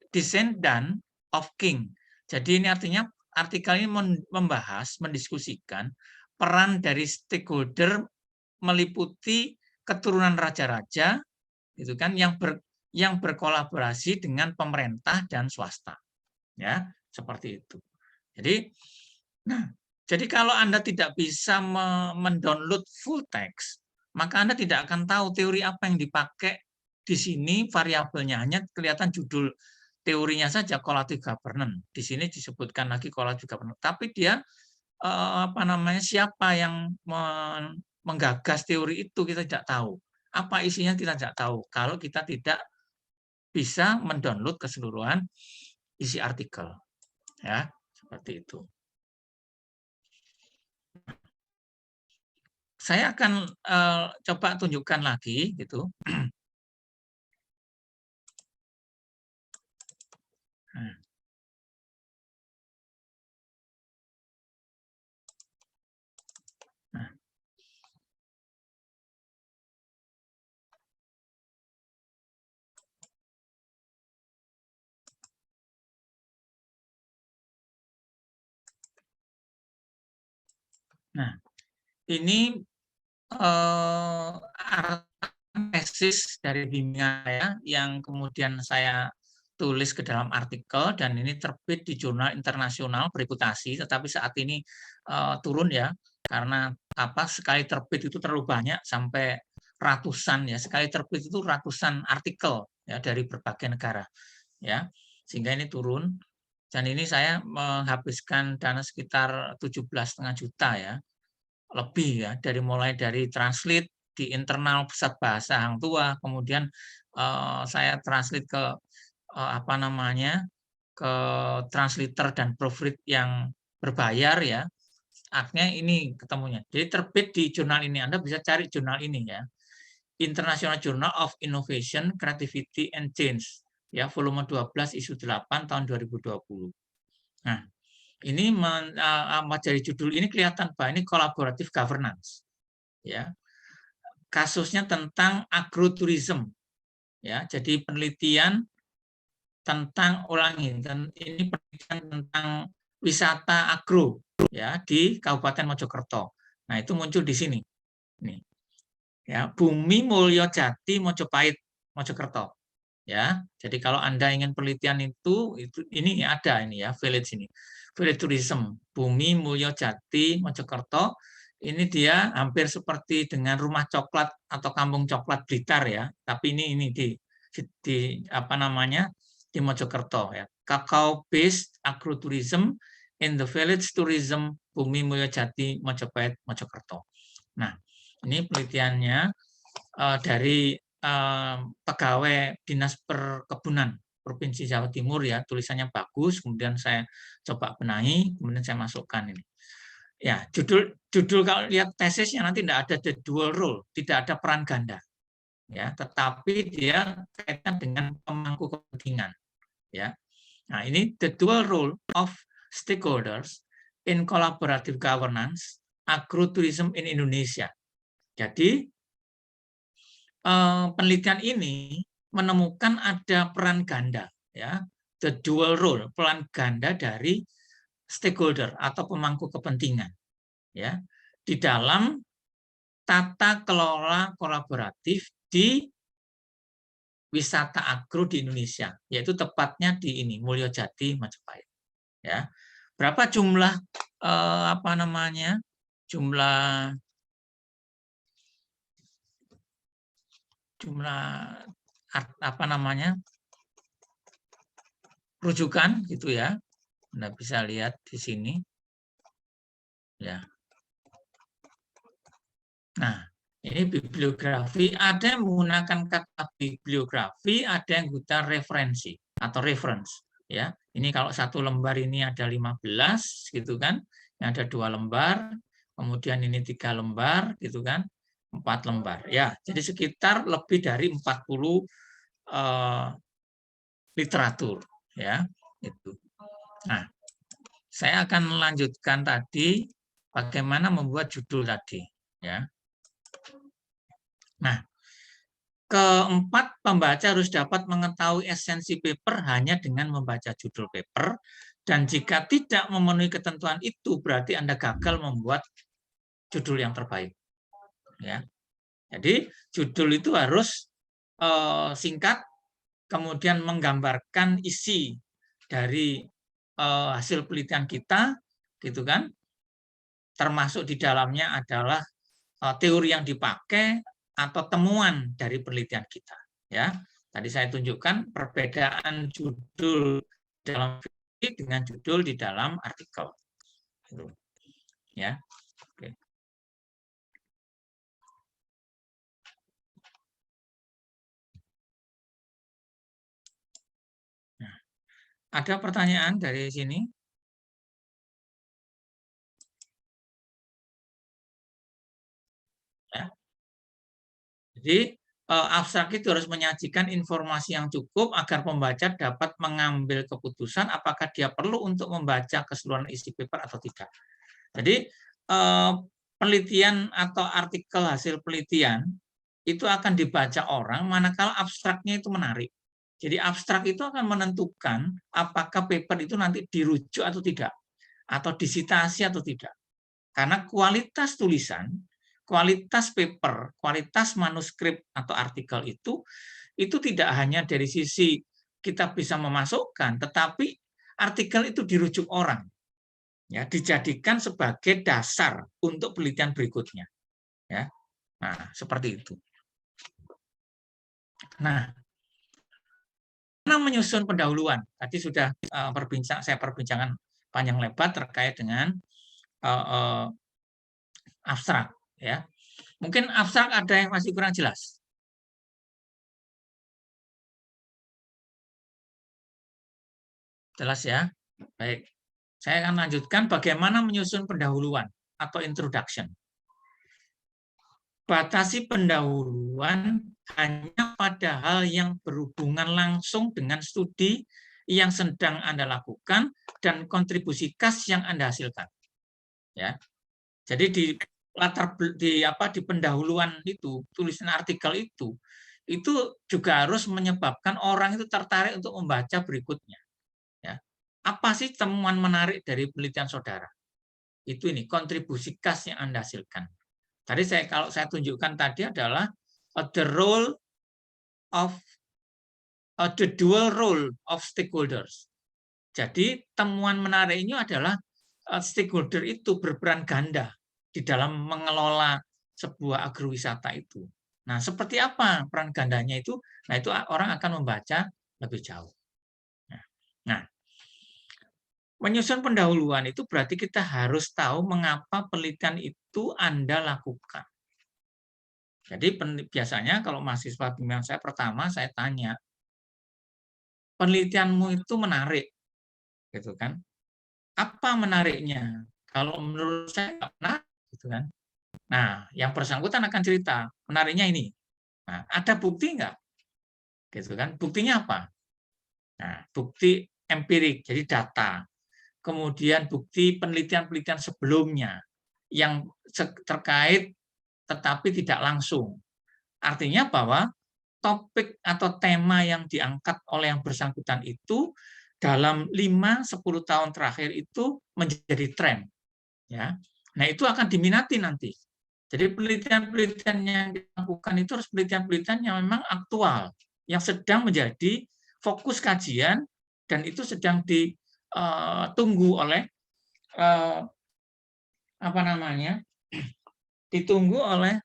descendant of king. Jadi ini artinya artikel ini membahas, mendiskusikan peran dari stakeholder meliputi keturunan raja-raja, itu kan yang berkolaborasi dengan pemerintah dan swasta, ya seperti itu. Jadi, nah, jadi kalau Anda tidak bisa mendownload full text, maka Anda tidak akan tahu teori apa yang dipakai di sini, variabelnya hanya kelihatan judul teorinya saja, collaborative governance. Di sini disebutkan lagi collaborative governance, tapi dia apa namanya, siapa yang menggagas teori itu kita tidak tahu. Apa isinya kita tidak tahu kalau kita tidak bisa mendownload keseluruhan isi artikel. Ya, seperti itu. Saya akan coba tunjukkan lagi gitu. Nah, ini tesis dari bimbingan saya yang kemudian saya tulis ke dalam artikel dan ini terbit di jurnal internasional bereputasi, tetapi saat ini turun ya karena apa, sekali terbit itu terlalu banyak sampai ratusan ya, sekali terbit itu ratusan artikel ya dari berbagai negara ya, sehingga ini turun dan ini saya menghabiskan dana sekitar 17,5 juta ya, lebih ya, dari mulai dari translate di internal pusat bahasa Hang Tuah, kemudian saya translate ke apa namanya, ke translator dan proofread yang berbayar ya. Akhirnya ini ketemunya. Jadi terbit di jurnal ini, Anda bisa cari jurnal ini ya. International Journal of Innovation, Creativity and Change ya, volume 12 isu 8 tahun 2020. Nah, ini dari judul ini kelihatan bahwa ini collaborative governance. Ya, kasusnya tentang agrotourism. Ya, jadi penelitian tentang ini penelitian tentang wisata agro ya di Kabupaten Mojokerto. Nah, itu muncul di sini. Nih. Ya, Bumi Mulyo Jati Mojopahit Mojokerto. Ya, jadi kalau Anda ingin penelitian itu ini ada ini ya, village ini. Village tourism Bumi Mulyo Jati Mojokerto. Ini dia hampir seperti dengan rumah coklat atau kampung coklat Blitar ya, tapi ini di apa namanya, di Mojokerto ya. Kakao based agrotourism in the village tourism Bumi Mulyo Jati Mojopahit Mojokerto. Nah, ini penelitiannya dari pegawai Dinas Perkebunan Provinsi Jawa Timur ya, tulisannya bagus, kemudian saya coba benahi, kemudian saya masukkan ini. Ya, judul kalau lihat tesisnya nanti tidak ada the dual role, tidak ada peran ganda. Ya, tetapi dia kaitan dengan pemangku kepentingan. Ya. Nah, ini the dual role of stakeholders in Collaborative Governance, Agrotourism in Indonesia. Jadi penelitian ini menemukan ada peran ganda, ya, the dual role, peran ganda dari stakeholder atau pemangku kepentingan, ya, di dalam tata kelola kolaboratif di wisata agro di Indonesia, yaitu tepatnya di ini Mulyojati, Majapahit. Ya, berapa jumlah jumlah rujukan gitu ya. Anda bisa lihat di sini. Ya. Nah, ini bibliografi, ada yang menggunakan kata bibliografi, ada yang menggunakan referensi atau reference, ya. Ini kalau satu lembar ini ada 15 gitu kan. Yang ada 2 lembar, kemudian ini 3 lembar gitu kan. 4 lembar. Ya, jadi sekitar lebih dari 40 literatur, ya. Itu. Nah, saya akan melanjutkan tadi bagaimana membuat judul tadi, ya. Nah, keempat, pembaca harus dapat mengetahui esensi paper hanya dengan membaca judul paper, dan jika tidak memenuhi ketentuan itu, berarti Anda gagal membuat judul yang terbaik. Ya. Jadi, judul itu harus singkat, kemudian menggambarkan isi dari hasil penelitian kita, gitu kan? Termasuk di dalamnya adalah teori yang dipakai atau temuan dari penelitian kita, ya. Tadi saya tunjukkan perbedaan judul dalam video dengan judul di dalam artikel, ya. Oke. Nah, ada pertanyaan dari sini? Ya. Jadi abstrak itu harus menyajikan informasi yang cukup agar pembaca dapat mengambil keputusan apakah dia perlu untuk membaca keseluruhan isi paper atau tidak. Jadi penelitian atau artikel hasil penelitian itu akan dibaca orang manakala abstraknya itu menarik. Jadi abstrak itu akan menentukan apakah paper itu nanti dirujuk atau tidak, atau disitasi atau tidak. Karena kualitas tulisan, kualitas paper, kualitas manuskrip atau artikel itu tidak hanya dari sisi kita bisa memasukkan, tetapi artikel itu dirujuk orang, ya, dijadikan sebagai dasar untuk penelitian berikutnya, ya. Nah, seperti itu. Nah, mana menyusun pendahuluan? Tadi sudah saya perbincangkan panjang lebar terkait dengan abstrak, ya. Mungkin abstrak ada yang masih kurang jelas. Jelas ya? Baik. Saya akan lanjutkan bagaimana menyusun pendahuluan atau introduction. Batasi pendahuluan hanya pada hal yang berhubungan langsung dengan studi yang sedang Anda lakukan dan kontribusi khas yang Anda hasilkan. Ya. Jadi di pendahuluan itu, tulisan artikel itu juga harus menyebabkan orang itu tertarik untuk membaca berikutnya. Ya. Apa sih temuan menarik dari penelitian saudara? Itu ini kontribusi khas yang Anda hasilkan. Tadi kalau saya tunjukkan tadi adalah the dual role of stakeholders. Jadi temuan menarik ini adalah stakeholder itu berperan ganda di dalam mengelola sebuah agrowisata itu. Nah, seperti apa peran gandanya itu? Nah, itu orang akan membaca lebih jauh. Nah, menyusun pendahuluan itu berarti kita harus tahu mengapa penelitian itu Anda lakukan. Jadi biasanya kalau mahasiswa bimbingan saya pertama saya tanya, penelitianmu itu menarik, gitu kan? Apa menariknya? Kalau menurut saya nggak menarik, gitu kan? Nah, yang bersangkutan akan cerita, menariknya ini. Nah, ada bukti nggak? Gitu kan? Buktinya apa? Nah, bukti empirik, jadi data. kemudian bukti penelitian-penelitian sebelumnya yang terkait tetapi tidak langsung. Artinya bahwa topik atau tema yang diangkat oleh yang bersangkutan itu dalam 5-10 tahun terakhir itu menjadi tren. Ya. Nah, itu akan diminati nanti. Jadi penelitian-penelitian yang dilakukan itu harus penelitian-penelitian yang memang aktual, yang sedang menjadi fokus kajian dan itu sedang ditunggu oleh ditunggu oleh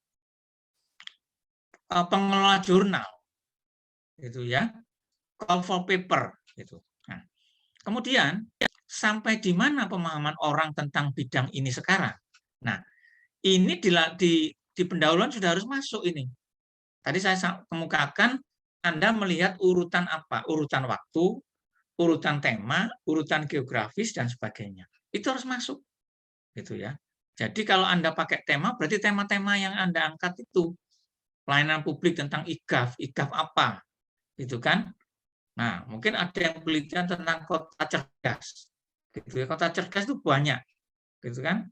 pengelola jurnal, gitu ya, call for paper, gitu. Nah, kemudian sampai di mana pemahaman orang tentang bidang ini sekarang? Nah, ini di pendahuluan sudah harus masuk ini. Tadi saya kemukakan Anda melihat urutan apa? Urutan waktu, urutan tema, urutan geografis dan sebagainya. Itu harus masuk. Gitu ya. Jadi kalau Anda pakai tema, berarti tema-tema yang Anda angkat itu pelayanan publik tentang IGAF, IGAF apa? Gitu kan? Nah, mungkin ada yang penelitian tentang kota cerdas. Gitu ya. Kota cerdas itu banyak. Gitu kan?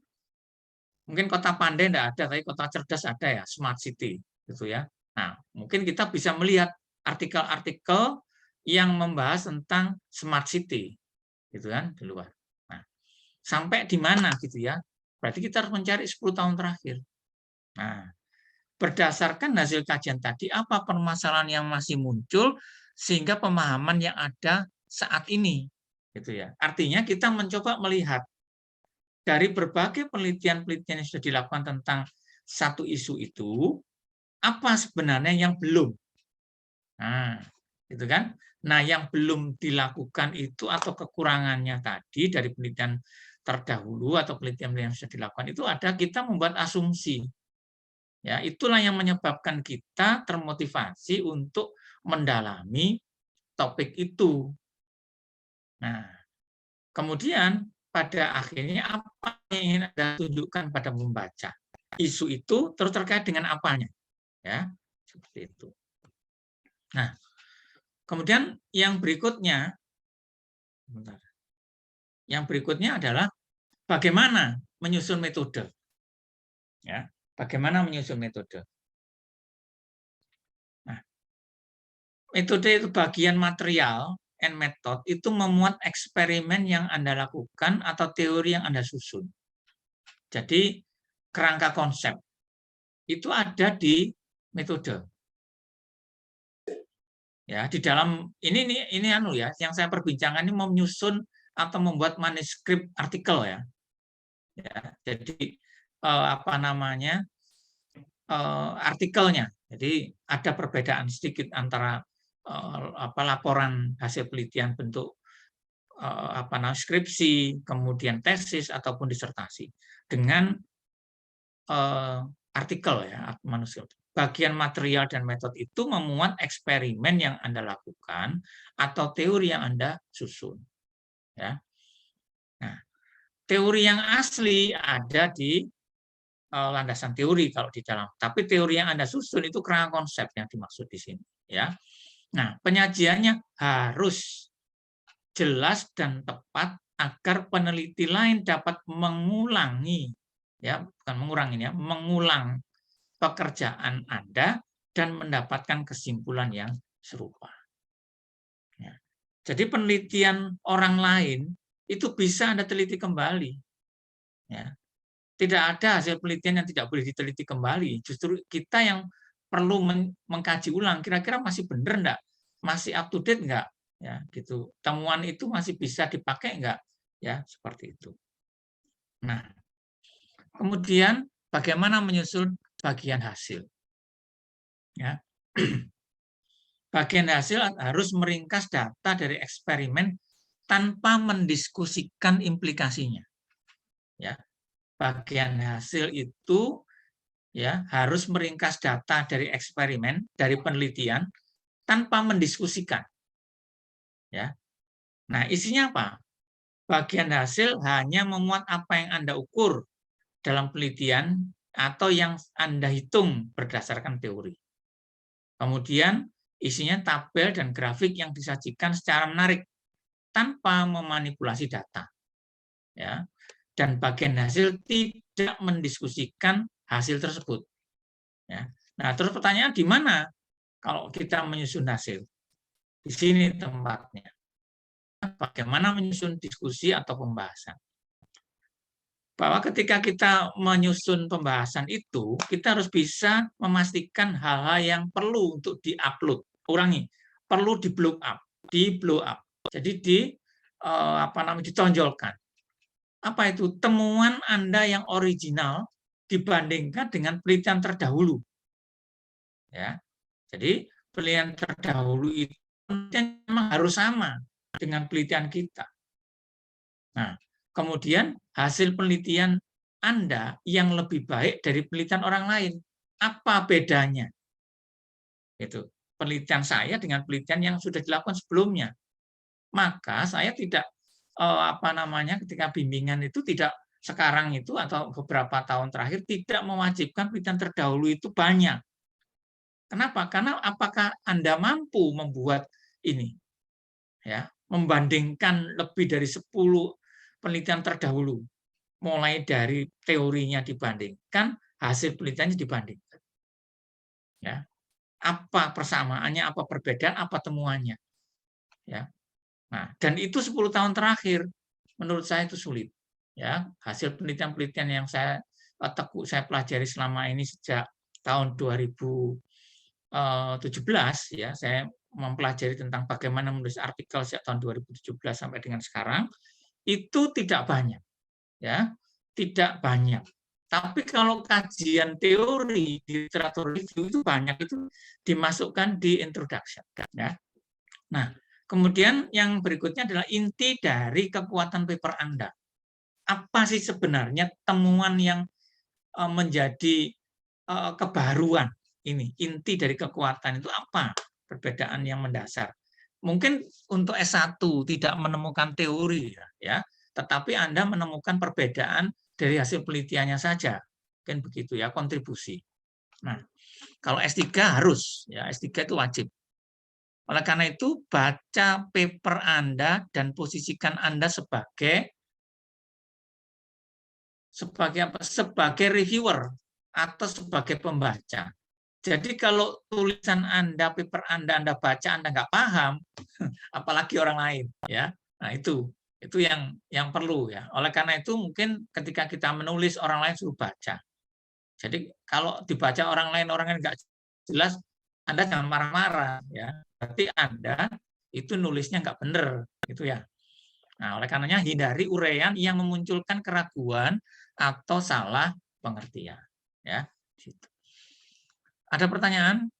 Mungkin kota pandai tidak ada, tapi kota cerdas ada ya, smart city, gitu ya. Nah, mungkin kita bisa melihat artikel-artikel yang membahas tentang smart city, gitu kan, di luar. Nah, sampai di mana gitu ya? Berarti kita harus mencari 10 tahun terakhir. Nah, berdasarkan hasil kajian tadi, apa permasalahan yang masih muncul sehingga pemahaman yang ada saat ini, gitu ya. Artinya kita mencoba melihat dari berbagai penelitian-penelitian yang sudah dilakukan tentang satu isu itu, apa sebenarnya yang belum? Nah, gitu kan? Nah, yang belum dilakukan itu atau kekurangannya tadi dari penelitian terdahulu atau penelitian yang sudah dilakukan itu ada kita membuat asumsi. Ya, itulah yang menyebabkan kita termotivasi untuk mendalami topik itu. Nah, kemudian pada akhirnya apa yang ingin Anda tunjukkan pada membaca? Isu itu terus terkait dengan apanya? Ya, seperti itu. Nah, kemudian yang berikutnya adalah bagaimana menyusun metode. Ya, bagaimana menyusun metode? Nah, metode itu bagian material and method itu memuat eksperimen yang Anda lakukan atau teori yang Anda susun. Jadi kerangka konsep itu ada di metode. Ya, di dalam ini ya, yang saya perbincangkan ini menyusun atau membuat manuskrip artikel ya. Ya, jadi artikelnya. Jadi ada perbedaan sedikit antara laporan hasil penelitian bentuk skripsi, kemudian tesis ataupun disertasi dengan artikel ya, manuskrip. Bagian material dan metode itu memuat eksperimen yang Anda lakukan atau teori yang Anda susun. Ya. Nah, teori yang asli ada di landasan teori kalau di dalam. Tapi teori yang Anda susun itu kerangka konsep yang dimaksud di sini. Ya. Nah, penyajiannya harus jelas dan tepat agar peneliti lain dapat mengulangi, ya bukan mengurangi ya, mengulang pekerjaan Anda dan mendapatkan kesimpulan yang serupa. Ya. Jadi penelitian orang lain itu bisa Anda teliti kembali. Ya. Tidak ada hasil penelitian yang tidak boleh diteliti kembali. Justru kita yang perlu mengkaji ulang. Kira-kira masih benar enggak? Masih up to date enggak? Ya, gitu. Temuan itu masih bisa dipakai enggak? Ya, seperti itu. Nah, kemudian bagaimana menyusun bagian hasil? Ya. Bagian hasil harus meringkas data dari eksperimen tanpa mendiskusikan implikasinya. Ya. Bagian hasil itu ya harus meringkas data dari eksperimen, dari penelitian tanpa mendiskusikan. Ya. Nah, isinya apa? Bagian hasil hanya memuat apa yang Anda ukur dalam penelitian atau yang Anda hitung berdasarkan teori. Kemudian isinya tabel dan grafik yang disajikan secara menarik tanpa memanipulasi data. ya, dan bagian hasil tidak mendiskusikan hasil tersebut. Ya. Nah, terus pertanyaan di mana kalau kita menyusun hasil? Di sini tempatnya. Bagaimana menyusun diskusi atau pembahasan? Bahwa ketika kita menyusun pembahasan itu, kita harus bisa memastikan hal-hal yang perlu untuk di-upload. Ulangi, perlu di-blow up, Jadi ditonjolkan. Apa itu? Temuan Anda yang original dibandingkan dengan penelitian terdahulu. Ya. Jadi penelitian terdahulu itu memang harus sama dengan penelitian kita. Nah, kemudian hasil penelitian Anda yang lebih baik dari penelitian orang lain. Apa bedanya? Itu penelitian saya dengan penelitian yang sudah dilakukan sebelumnya. Maka saya tidak ketika bimbingan itu tidak sekarang itu atau beberapa tahun terakhir tidak mewajibkan penelitian terdahulu itu banyak. Kenapa? Karena apakah Anda mampu membuat ini? Ya, membandingkan lebih dari 10 penelitian terdahulu, mulai dari teorinya dibandingkan, hasil penelitiannya dibandingkan. Ya, apa persamaannya, apa perbedaan, apa temuannya. Ya, nah, dan itu 10 tahun terakhir, menurut saya itu sulit. Ya, hasil penelitian-penelitian yang saya pelajari selama ini sejak tahun 2017, ya, saya mempelajari tentang bagaimana menulis artikel sejak tahun 2017 sampai dengan sekarang, itu tidak banyak, ya, tidak banyak. Tapi kalau kajian teori di literatur review itu banyak, itu dimasukkan di introduction, ya. Nah, kemudian yang berikutnya adalah inti dari kekuatan paper Anda. Apa sih sebenarnya temuan yang menjadi kebaruan ini? Inti dari kekuatan itu apa? Perbedaan yang mendasar. Mungkin untuk S1 tidak menemukan teori, ya, tetapi Anda menemukan perbedaan dari hasil penelitiannya saja. Mungkin begitu ya, kontribusi. Nah, kalau S3 harus, ya, S3 itu wajib. Oleh karena itu, baca paper Anda dan posisikan Anda sebagai apa? Sebagai reviewer atau sebagai pembaca. Jadi kalau tulisan Anda, paper Anda baca, Anda nggak paham, apalagi orang lain, ya. Nah, itu yang perlu, ya. Oleh karena itu mungkin ketika kita menulis, orang lain suruh baca. Jadi kalau dibaca orang lain nggak jelas, Anda jangan marah-marah, ya. Berarti Anda itu nulisnya nggak benar, gitu ya. Nah, oleh karenanya hindari uraian yang memunculkan keraguan atau salah pengertian, ya. Gitu. Ada pertanyaan?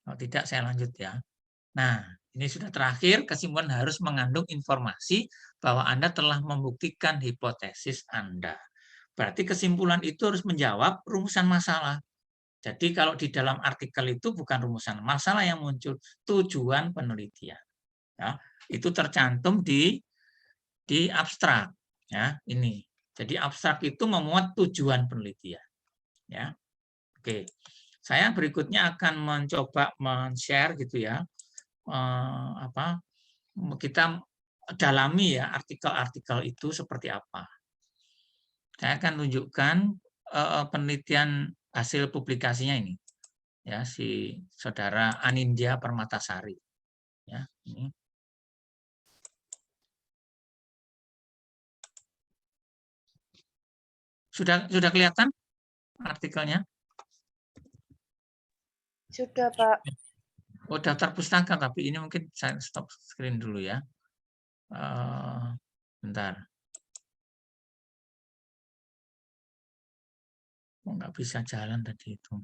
Kalau tidak, saya lanjut, ya. Nah, ini sudah terakhir, kesimpulan harus mengandung informasi bahwa Anda telah membuktikan hipotesis Anda. Berarti kesimpulan itu harus menjawab rumusan masalah. Jadi kalau di dalam artikel itu bukan rumusan masalah yang muncul, tujuan penelitian. Ya, itu tercantum di abstrak. Ya, ini. Jadi abstrak itu memuat tujuan penelitian. Ya, oke. Saya berikutnya akan mencoba men-share gitu ya. Kita dalami ya artikel-artikel itu seperti apa. Saya akan tunjukkan penelitian hasil publikasinya ini, ya, si saudara Anindya Permatasari. Ya, ini. Sudah kelihatan artikelnya? Sudah, Pak. Oh, daftar pustaka, tapi ini mungkin saya stop screen dulu ya. Bentar. Oh, nggak bisa jalan tadi itu.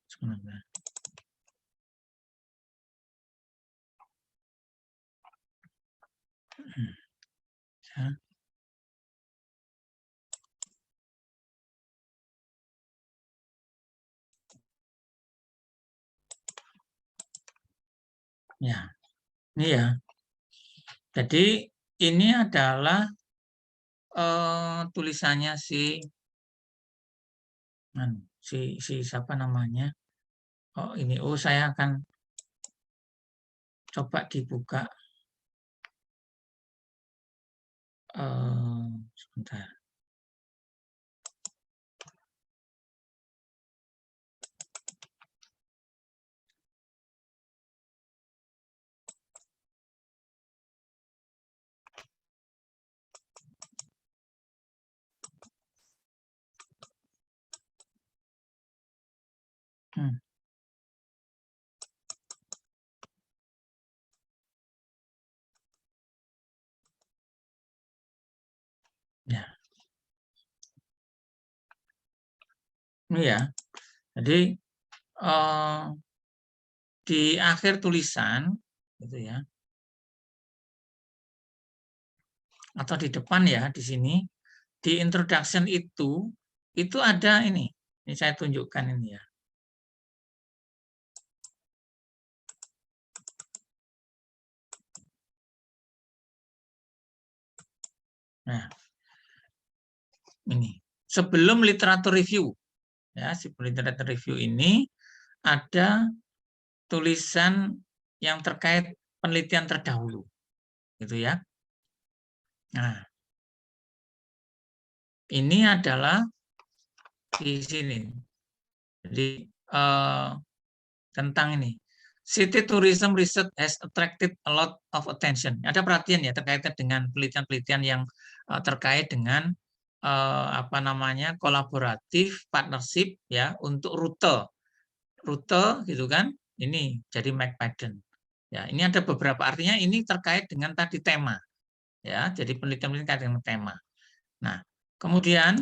Sebenarnya. Ya. Ya, ini ya. Jadi ini adalah tulisannya si siapa namanya? Oh ini, oh saya akan coba dibuka. Sebentar. Ya, ini ya. Jadi di akhir tulisan, gitu ya, atau di depan ya, di sini, di introduction itu ada ini saya tunjukkan ini ya. Nah, ini sebelum literatur review, ya, sebelum literatur review ini ada tulisan yang terkait penelitian terdahulu, gitu ya. Nah, ini adalah di sini. Jadi tentang ini. City tourism research has attracted a lot of attention. Ada perhatian ya terkait dengan penelitian-penelitian yang terkait dengan apa namanya kolaboratif partnership ya untuk rute gitu kan. Ini jadi McFadden. Ya, ini ada beberapa artinya ini terkait dengan tadi tema. Ya, jadi penelitian-penelitian terkait dengan tema. Nah, kemudian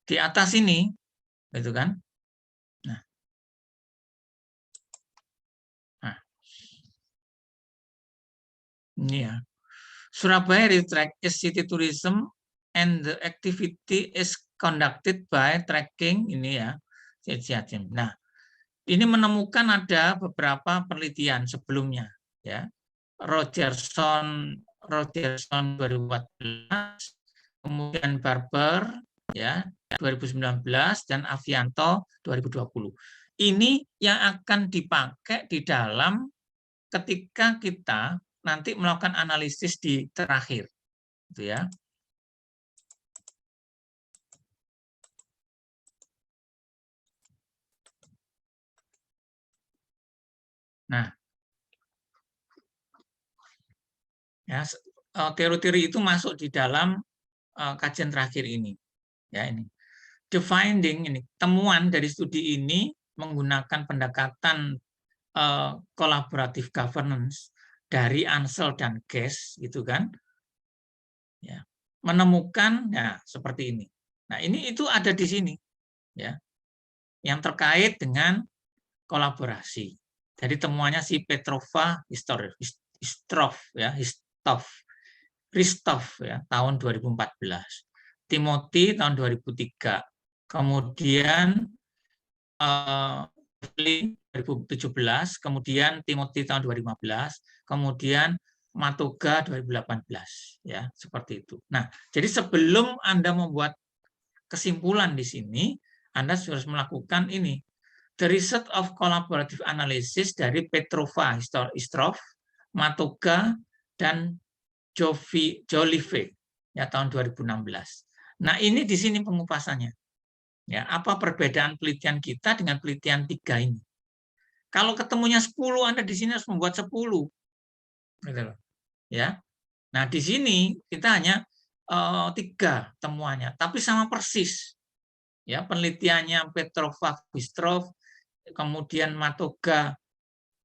di atas ini gitu kan. Nah, nah ini ya. Surabaya Retrack is city tourism and the activity is conducted by tracking ini ya. Nah, ini menemukan ada beberapa penelitian sebelumnya ya. Rogerson 2014, kemudian Barber ya 2019 dan Avianto 2020. Ini yang akan dipakai di dalam ketika kita nanti melakukan analisis di terakhir, gitu ya. Nah, ya, teori-teori itu masuk di dalam kajian terakhir ini, ya ini. The finding ini temuan dari studi ini menggunakan pendekatan kolaboratif governance dari Ansel dan Guest, gitu kan? Ya, menemukan ya seperti ini. Nah, ini itu ada di sini, ya, yang terkait dengan kolaborasi. Jadi temuannya si Petrova Histrov ya, Christoph ya tahun 2014. Timothy tahun 2003. Kemudian 2017, kemudian Timothy tahun 2015, kemudian Matoga 2018 ya, seperti itu. Nah, jadi sebelum Anda membuat kesimpulan di sini, Anda harus melakukan ini. The Result of Collaborative Analysis dari Petrova Histrov, Matoga, dan Jolive ya tahun 2016. Nah, ini di sini pengupasannya. Ya, apa perbedaan penelitian kita dengan penelitian 3 ini? Kalau ketemunya 10, Anda di sini harus membuat 10. Gitu loh. Ya. Nah, di sini kita hanya 3 temuannya, tapi sama persis. Ya, penelitiannya Petrova Bistrov, kemudian Matoga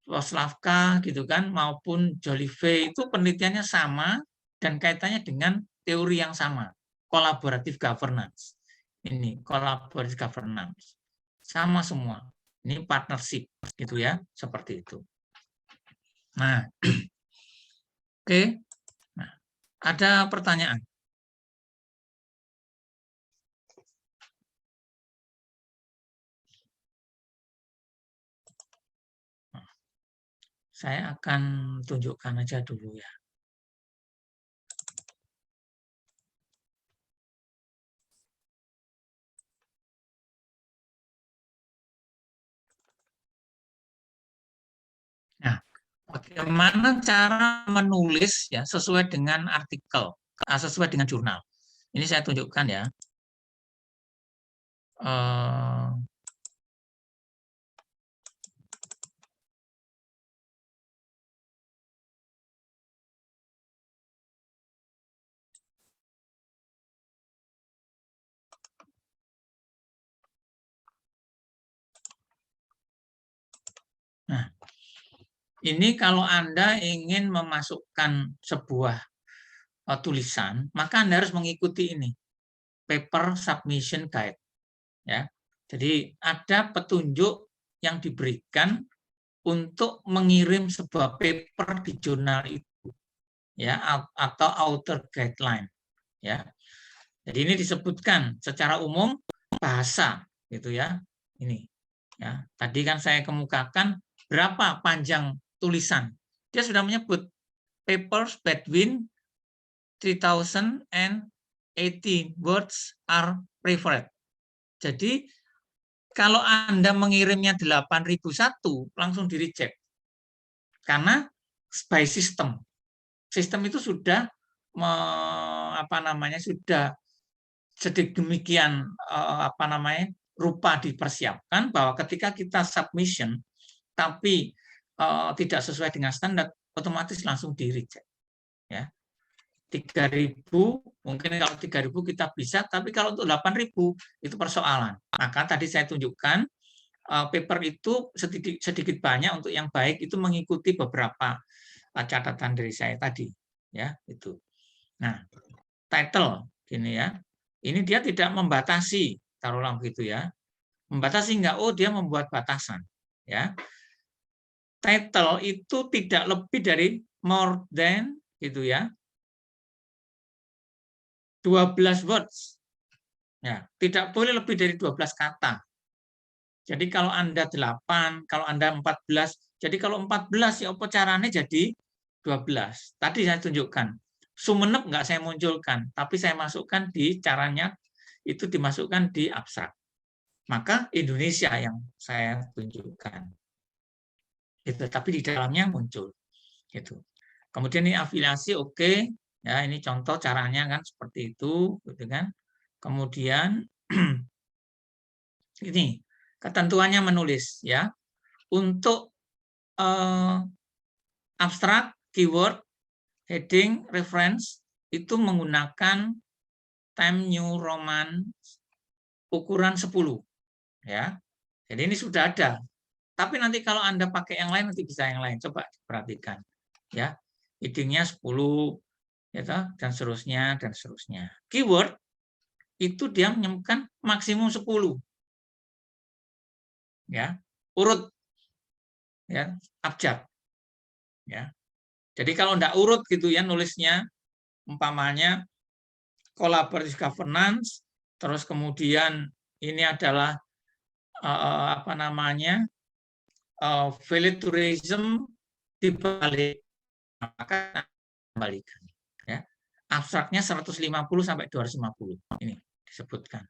Slavka gitu kan, maupun Jolive itu penelitiannya sama dan kaitannya dengan teori yang sama, collaborative governance. Ini collaborative governance. Sama semua. Ini partnership gitu ya, seperti itu. Nah, oke. Nah, ada pertanyaan? Saya akan tunjukkan aja dulu ya. Bagaimana cara menulis ya sesuai dengan artikel, sesuai dengan jurnal. Ini saya tunjukkan ya. Nah, ini kalau Anda ingin memasukkan sebuah tulisan, maka Anda harus mengikuti ini, paper submission guide. Ya, jadi ada petunjuk yang diberikan untuk mengirim sebuah paper di jurnal itu, ya, atau author guideline. Ya, jadi ini disebutkan secara umum bahasa, gitu ya. Ini, ya. Tadi kan saya kemukakan berapa panjang tulisan. Dia sudah menyebut papers between 3000 and 80 words are preferred. Jadi kalau Anda mengirimnya 8001 langsung di reject. Karena by system. Sistem itu sudah sudah sedemikian rupa dipersiapkan bahwa ketika kita submission tapi tidak sesuai dengan standar, otomatis langsung di reject. Ya. 3.000 mungkin kalau 3.000 kita bisa, tapi kalau untuk 8.000 itu persoalan. Maka tadi saya tunjukkan paper itu sedikit banyak untuk yang baik itu mengikuti beberapa catatan dari saya tadi, ya itu. Nah, title gini ya, ini dia tidak membatasi, taruhlah begitu ya, membatasi enggak? Oh dia membuat batasan, ya. Title itu tidak lebih dari more than gitu ya. 12 words. Ya, tidak boleh lebih dari 12 kata. Jadi kalau Anda 8, kalau Anda 14, jadi kalau 14 ya apa caranya jadi 12. Tadi saya tunjukkan. Sumenep nggak saya munculkan, tapi saya masukkan di caranya itu dimasukkan di abstrak. Maka Indonesia yang saya tunjukkan. Itu, tapi di dalamnya muncul. Gitu. Kemudian ini afiliasi oke. Ya, ini contoh caranya kan seperti itu, gitu kan. Kemudian ini ketentuannya menulis ya. Untuk abstrak, keyword, heading, reference itu menggunakan Times New Roman ukuran 10 ya. Jadi ini sudah ada. Tapi nanti kalau Anda pakai yang lain nanti bisa yang lain. Coba perhatikan ya. Headingnya 10 ya, dan seterusnya dan seterusnya. Keyword itu dia menyebutkan maksimum 10. Ya. Urut ya, abjad. Ya. Jadi kalau enggak urut gitu ya nulisnya, umpamanya collaborative governance, terus kemudian ini adalah valid tourism dibalik, maka kembalikan. Ya. Abstraknya 150 sampai 250 ini disebutkan.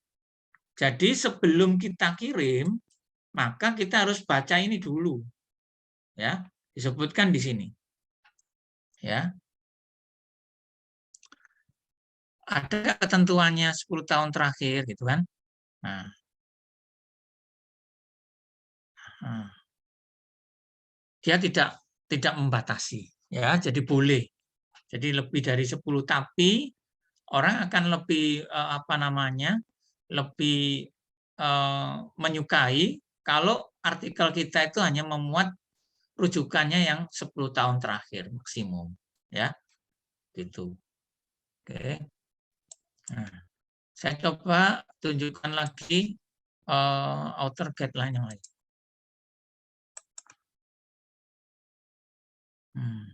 Jadi sebelum kita kirim, maka kita harus baca ini dulu. Ya, disebutkan di sini. Ya. Ada ketentuannya 10 tahun terakhir gitu kan. Nah. Dia tidak membatasi ya, jadi boleh. Jadi lebih dari 10, tapi orang akan lebih lebih menyukai kalau artikel kita itu hanya memuat rujukannya yang 10 tahun terakhir maksimum ya. Gitu. Oke. Nah, saya coba tunjukkan lagi author guideline yang lain. Nah.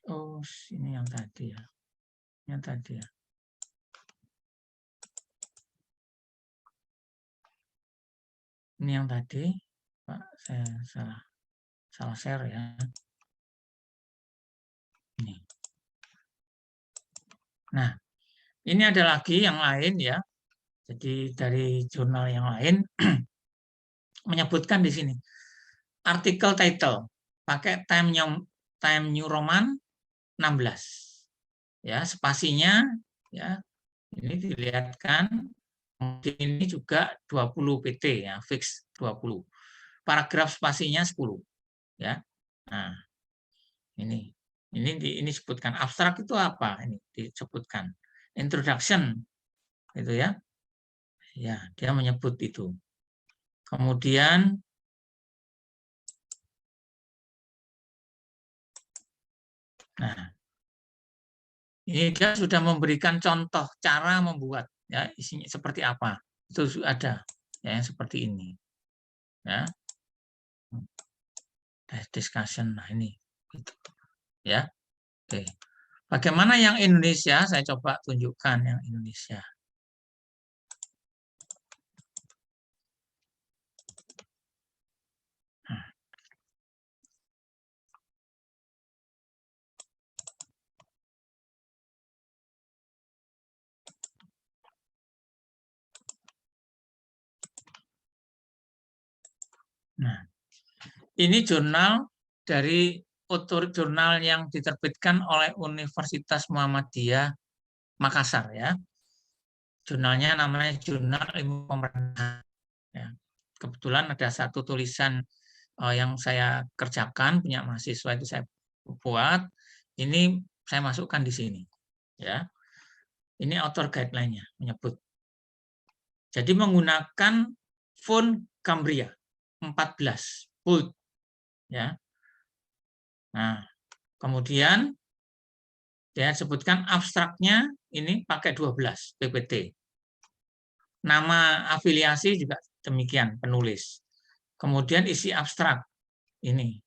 Oh, ini yang tadi ya. yang tadi ya. Ini yang tadi, Pak, saya salah share ya. Ini. Nah, ini ada lagi yang lain ya. Jadi dari jurnal yang lain menyebutkan di sini artikel title pakai Time New Roman 16. Ya, spasinya ya ini dilihatkan, ini juga 20 PT ya, fix 20. Paragraf spasinya 10 ya. Nah, ini disebutkan abstrak itu apa? Ini disebutkan introduction itu ya. Ya, dia menyebut itu. Kemudian nah, ini dia sudah memberikan contoh cara membuat ya, isinya seperti apa. Itu ada ya yang seperti ini. Ya. Discussion. Nah, ini gitu. Ya. Oke. Bagaimana yang Indonesia? Saya coba tunjukkan yang Indonesia. Nah, ini jurnal dari jurnal yang diterbitkan oleh Universitas Muhammadiyah Makassar ya. Jurnalnya namanya Jurnal Ilmu Pemerintahan. Ya. Kebetulan ada satu tulisan yang saya kerjakan punya mahasiswa itu saya buat. Ini saya masukkan di sini. Ya, ini author guideline-nya menyebut. Jadi menggunakan font Cambria 14 bold. Ya. Nah, kemudian dia sebutkan abstraknya ini pakai 12 PPT. Nama afiliasi juga demikian penulis. Kemudian isi abstrak ini.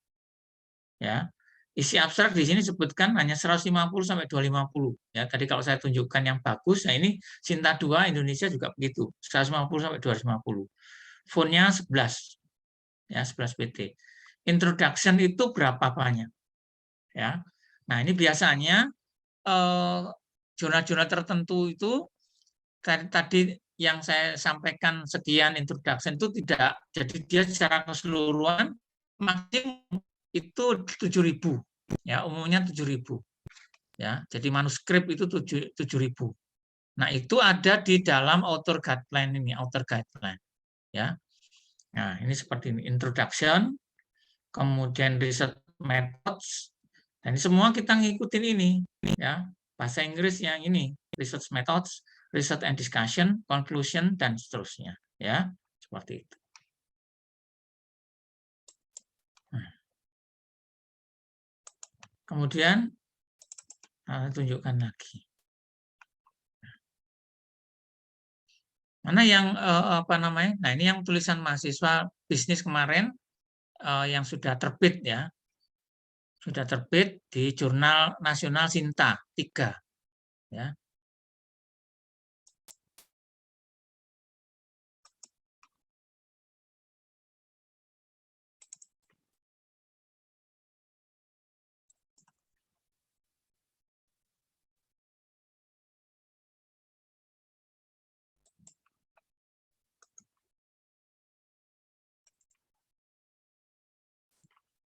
Ya. Isi abstrak di sini sebutkan hanya 150 sampai 250. Ya, tadi kalau saya tunjukkan yang bagus, nah ini Sinta 2 Indonesia juga begitu, 150 sampai 250. Fontnya 11. Ya, 11 PT. Introduction itu berapa banyak? Ya. Nah, ini biasanya jurnal-jurnal tertentu itu tadi yang saya sampaikan sekian introduction itu tidak, jadi dia secara keseluruhan maksimum itu 7.000 ya, umumnya 7.000 ya, jadi manuskrip itu 7.000. Nah, itu ada di dalam author guideline ini, author guideline ya. Nah, ini seperti ini, introduction, kemudian research methods, dan ini semua kita ngikutin ini ya, bahasa Inggris yang ini, research methods, research and discussion, conclusion, dan seterusnya ya, seperti itu. Nah. Kemudian tunjukkan lagi mana yang apa namanya. Nah, ini yang tulisan mahasiswa bisnis kemarin yang sudah terbit ya, sudah terbit di Jurnal Nasional Sinta 3 ya.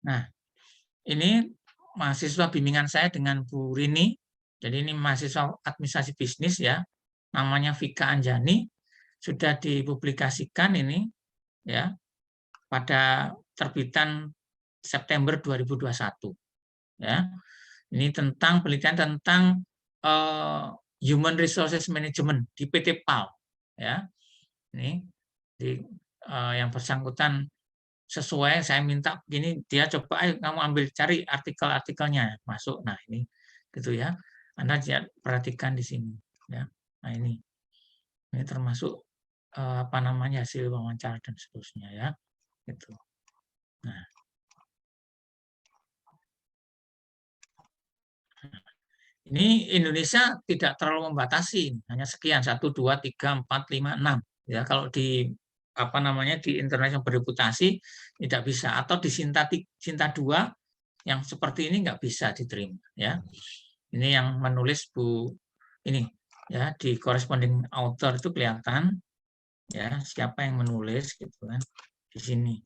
Nah, ini mahasiswa bimbingan saya dengan Bu Rini. Jadi ini mahasiswa administrasi bisnis ya, namanya Vika Anjani, sudah dipublikasikan ini ya pada terbitan September 2021 ya. Ini tentang penelitian tentang Human Resources Management di PT PAL ya. Ini yang bersangkutan sesuai saya minta begini, dia coba ayo kamu ambil cari artikel-artikelnya masuk. Nah, ini gitu ya. Anda perhatikan di sini ya. Nah, ini termasuk apa namanya hasil wawancara dan seterusnya ya. Gitu. Nah, Ini Indonesia tidak terlalu membatasi, hanya sekian 1, 2, 3, 4, 5, 6. Ya, kalau di apa namanya di internet yang bereputasi tidak bisa, atau di Sinta 2 yang seperti ini nggak bisa diterima. Ya, ini yang menulis Bu ini ya di corresponding author itu kelihatan ya siapa yang menulis gitu kan di sini.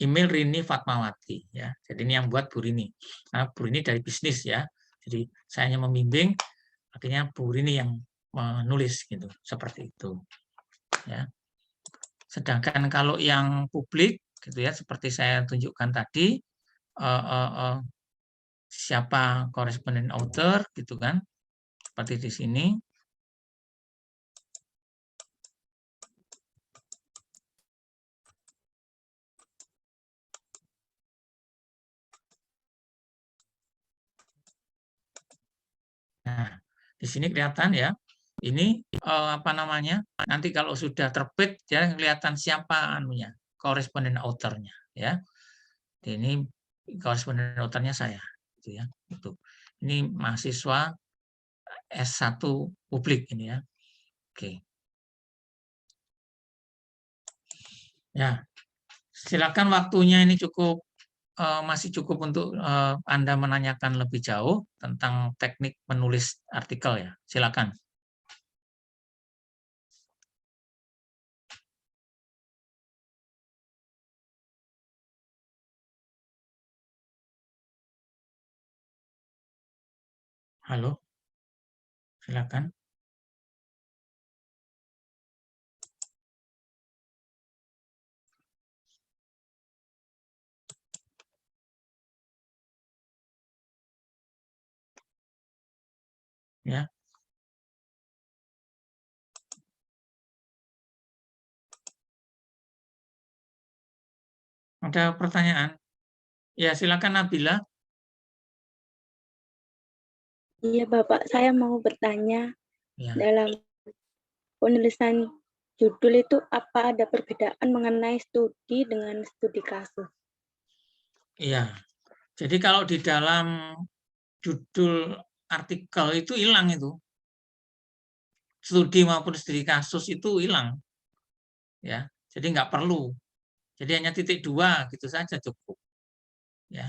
Email Rini Fatmawati ya. Jadi ini yang buat Bu Rini. Nah, Bu Rini dari bisnis ya. Jadi saya hanya membimbing, akhirnya Bu Rini yang menulis gitu, seperti itu. Ya. Sedangkan kalau yang publik gitu ya, seperti saya tunjukkan tadi, siapa koresponden author gitu kan, seperti di sini. Nah, di sini kelihatan ya. Ini apa namanya? Nanti kalau sudah terbit ya kelihatan siapa anunya, koresponden authornya ya. Ini koresponden authornya saya gitu ya. Itu. Ini mahasiswa S1 publik ini ya. Oke. Ya. Silakan waktunya ini cukup masih cukup untuk Anda menanyakan lebih jauh tentang teknik menulis artikel ya. Silakan. Halo. Silakan. Ya. Ada pertanyaan? Ya, silakan Nabila. Iya, Bapak, saya mau bertanya, Ya. dalam penulisan judul itu apa ada perbedaan mengenai studi dengan studi kasus? Iya. Jadi kalau di dalam judul artikel itu hilang itu. Studi maupun studi kasus itu hilang. Ya. Jadi nggak perlu. Jadi hanya titik 2 gitu saja cukup. Ya.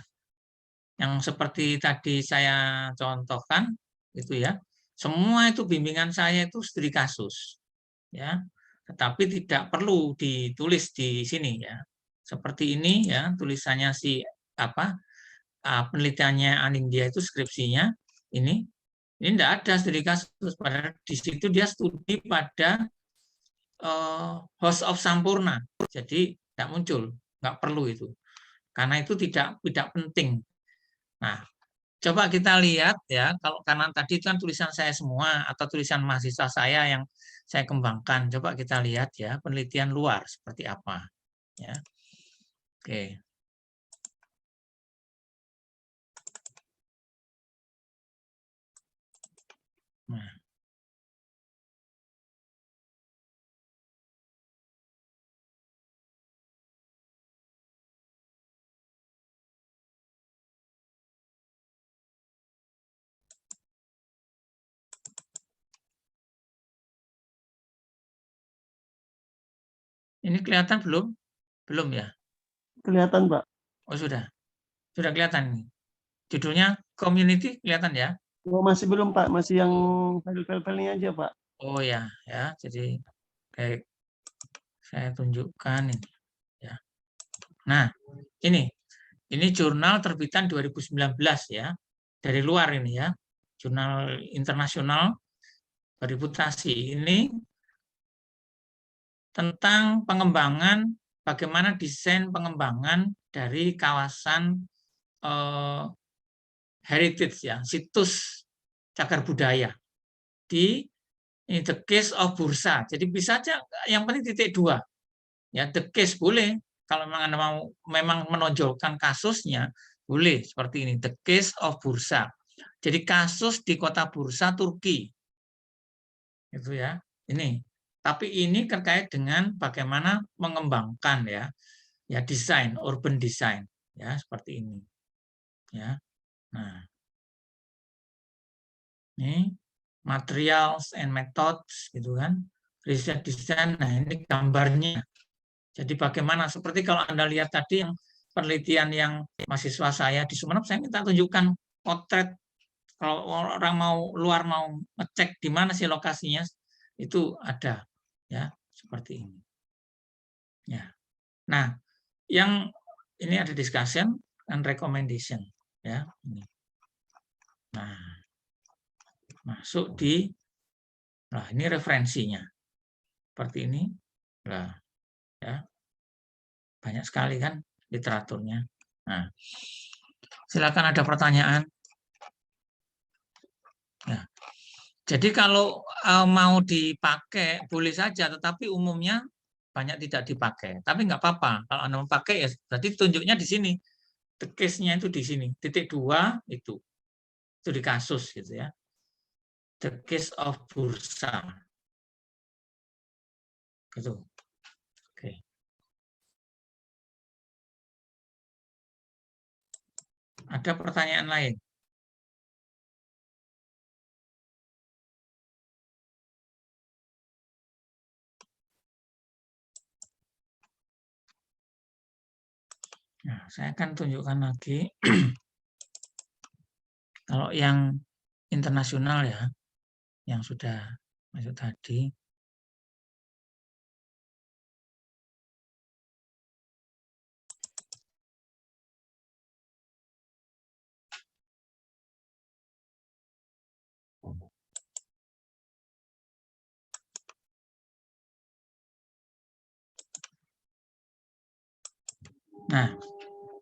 Yang seperti tadi saya contohkan itu ya. Semua itu bimbingan saya itu studi kasus. Ya. Tetapi tidak perlu ditulis di sini ya. Seperti ini ya, tulisannya si apa? Penelitiannya Anindya itu skripsinya ini tidak ada studi kasus, padahal di situ dia studi pada host of Sampurna, jadi tidak muncul, nggak perlu itu, karena itu tidak penting. Nah, coba kita lihat ya, kalau karena tadi itu kan tulisan saya semua atau tulisan mahasiswa saya yang saya kembangkan, coba kita lihat ya penelitian luar seperti apa. Ya, oke. Nah, ini kelihatan belum? Belum ya? Kelihatan, Pak. Oh sudah kelihatan. Judulnya community kelihatan ya? Oh, masih belum, Pak. Masih yang file-filenya aja, Pak. Oh ya, ya. Jadi kayak saya tunjukkan ini ya. Nah, ini jurnal terbitan 2019 ya. Dari luar ini ya. Jurnal internasional bereputasi. Ini tentang pengembangan bagaimana desain pengembangan dari kawasan heritage ya, situs cagar budaya di ini the case of Bursa. Jadi bisa aja yang penting titik 2. Ya, the case boleh. Kalau memang Anda mau memang menonjolkan kasusnya, boleh seperti ini, the case of Bursa. Jadi kasus di kota Bursa, Turki. Itu ya. Ini. Tapi ini terkait dengan bagaimana mengembangkan ya desain, urban design ya, seperti ini. Ya. Nah, Ini materials and methods gitu kan. Riset desain. Nah, ini gambarnya. Jadi bagaimana seperti kalau Anda lihat tadi yang penelitian yang mahasiswa saya di Sumeneb, saya minta tunjukkan potret. Kalau orang luar mau ngecek di mana sih lokasinya, itu ada ya seperti ini. Ya. Nah, yang ini ada discussion and recommendation ya. Nah, masuk di, nah ini referensinya seperti ini. Nah, ya banyak sekali kan literaturnya. Nah, silakan ada pertanyaan. Nah, jadi kalau mau dipakai boleh saja, tetapi umumnya banyak tidak dipakai. Tapi nggak apa-apa. Kalau Anda mau pakai ya berarti tunjuknya di sini. The case-nya itu di sini. Titik 2 itu di kasus gitu ya. The case of bursa. Gitu. Oke. Ada pertanyaan lain? Nah, saya akan tunjukkan lagi. Kalau yang internasional ya, yang sudah masuk tadi. Nah,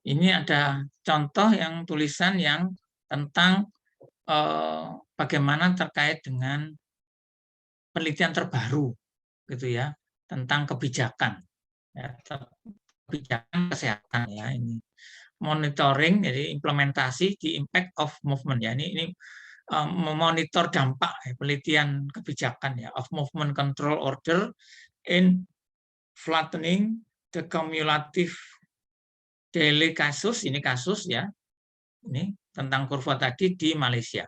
ini ada contoh yang tulisan yang tentang bagaimana terkait dengan penelitian terbaru gitu ya tentang kebijakan ya, kebijakan kesehatan ya ini monitoring jadi implementasi di impact of movement ya ini memonitor dampak ya, penelitian kebijakan ya of movement control order in flattening the cumulative daily kasus ini kasus ya ini tentang kurva tadi di Malaysia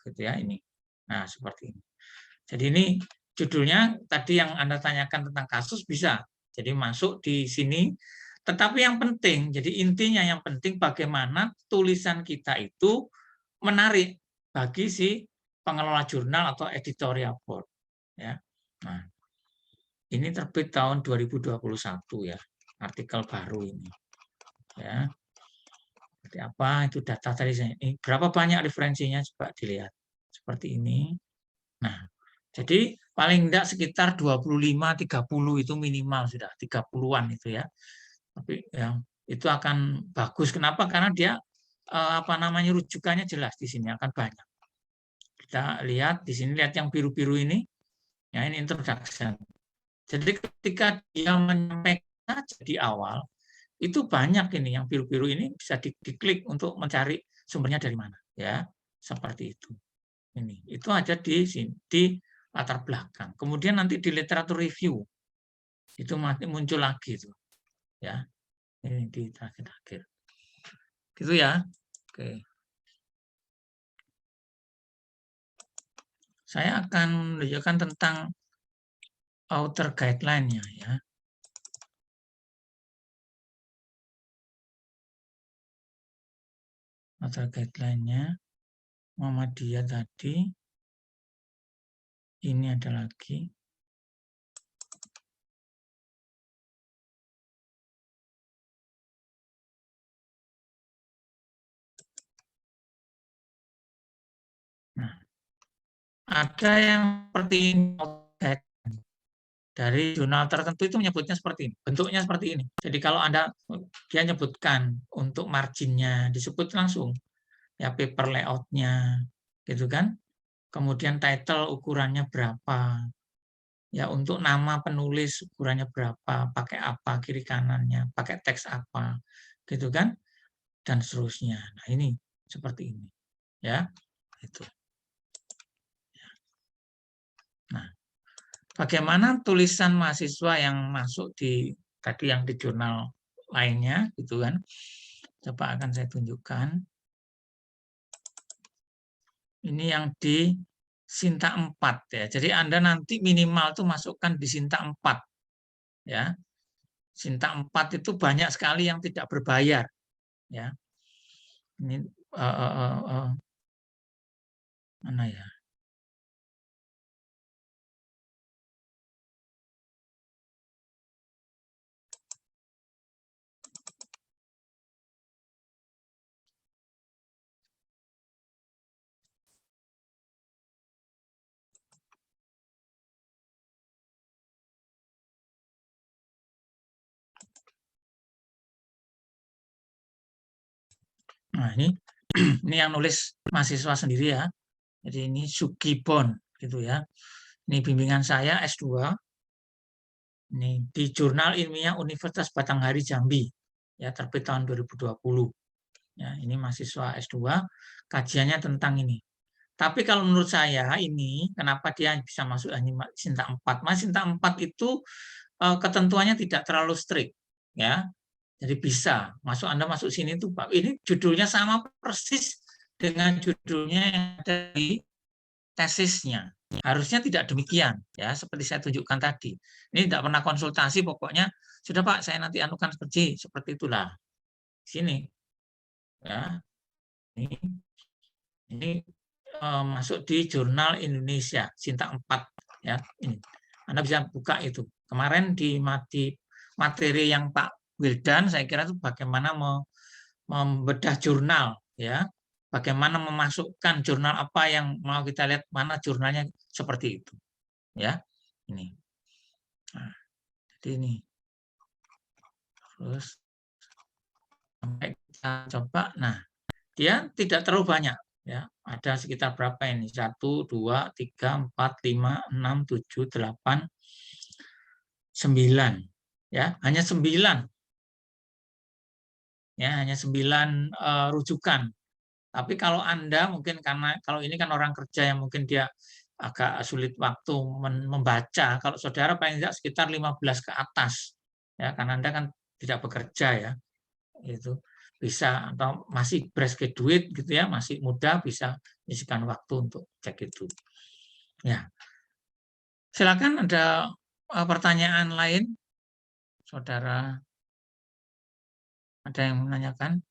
gitu ya ini nah seperti ini jadi ini judulnya tadi yang Anda tanyakan tentang kasus bisa jadi masuk di sini tetapi yang penting jadi intinya yang penting bagaimana tulisan kita itu menarik bagi si pengelola jurnal atau editorial board ya nah ini terbit tahun 2021 ya artikel baru ini ya seperti apa itu data tadi ini berapa banyak referensinya coba dilihat seperti ini nah jadi paling enggak sekitar 25-30 itu minimal sudah 30-an itu ya tapi yang itu akan bagus kenapa karena dia apa namanya rujukannya jelas di sini akan banyak kita lihat di sini lihat yang biru-biru ini ya ini introduction jadi ketika dia menyampaikan di awal itu banyak ini yang biru-biru ini bisa diklik untuk mencari sumbernya dari mana ya seperti itu ini itu ada di sini di latar belakang kemudian nanti di literatur review itu muncul lagi itu ya ini di terakhir gitu ya oke saya akan menunjukkan tentang author guideline-nya ya author guideline-nya Muhammadiyah tadi ini ada lagi nah ada yang seperti ini dari jurnal tertentu itu menyebutnya seperti ini bentuknya seperti ini jadi kalau Anda dia nyebutkan untuk marginnya disebut langsung ya paper layout-nya gitu kan kemudian title ukurannya berapa ya untuk nama penulis ukurannya berapa pakai apa kiri kanannya pakai teks apa gitu kan dan seterusnya nah ini seperti ini ya itu nah bagaimana tulisan mahasiswa yang masuk di tadi yang di jurnal lainnya gitu kan coba akan saya tunjukkan Ini yang di Sinta 4 ya. Jadi Anda nanti minimal tuh masukkan di Sinta 4 ya. Sinta 4 itu banyak sekali yang tidak berbayar ya. Ini mana ya? Nah, ini ini yang nulis mahasiswa sendiri ya. Jadi ini Sugibon gitu ya. Ini bimbingan saya S2. Ini di Jurnal Ilmiah Universitas Batanghari Jambi. Ya, terbit tahun 2020. Ya, ini mahasiswa S2, kajiannya tentang ini. Tapi kalau menurut saya ini kenapa dia bisa masuk Sinta 4? Mas Sinta 4 itu ketentuannya tidak terlalu strict ya. Jadi bisa masuk Anda masuk sini tuh Pak. Ini judulnya sama persis dengan judulnya yang ada di tesisnya. Harusnya tidak demikian ya, seperti saya tunjukkan tadi. Ini tidak pernah konsultasi, pokoknya sudah Pak, saya nanti anukan seperti itulah. Sini ya. Ini masuk di Jurnal Indonesia Sinta 4 ya. Ini Anda bisa buka itu. Kemarin di materi yang Pak Wildan saya kira itu bagaimana membedah jurnal ya. Bagaimana memasukkan jurnal apa yang mau kita lihat, mana jurnalnya seperti itu. Ya. Ini. Nah, jadi ini. Terus sampai kita coba. Nah, dia tidak terlalu banyak ya, ada sekitar berapa ini, 1 2 3 4 5 6 7 8 9 ya, hanya 9 ya, hanya 9 rujukan. Tapi kalau Anda mungkin karena kalau ini kan orang kerja yang mungkin dia agak sulit waktu membaca, kalau saudara paling tidak sekitar 15 ke atas ya, karena Anda kan tidak bekerja ya, itu bisa, atau masih fresh graduate gitu ya, masih muda, bisa isikan waktu untuk cek itu. Ya, silakan ada pertanyaan lain, saudara, ada yang menanyakan?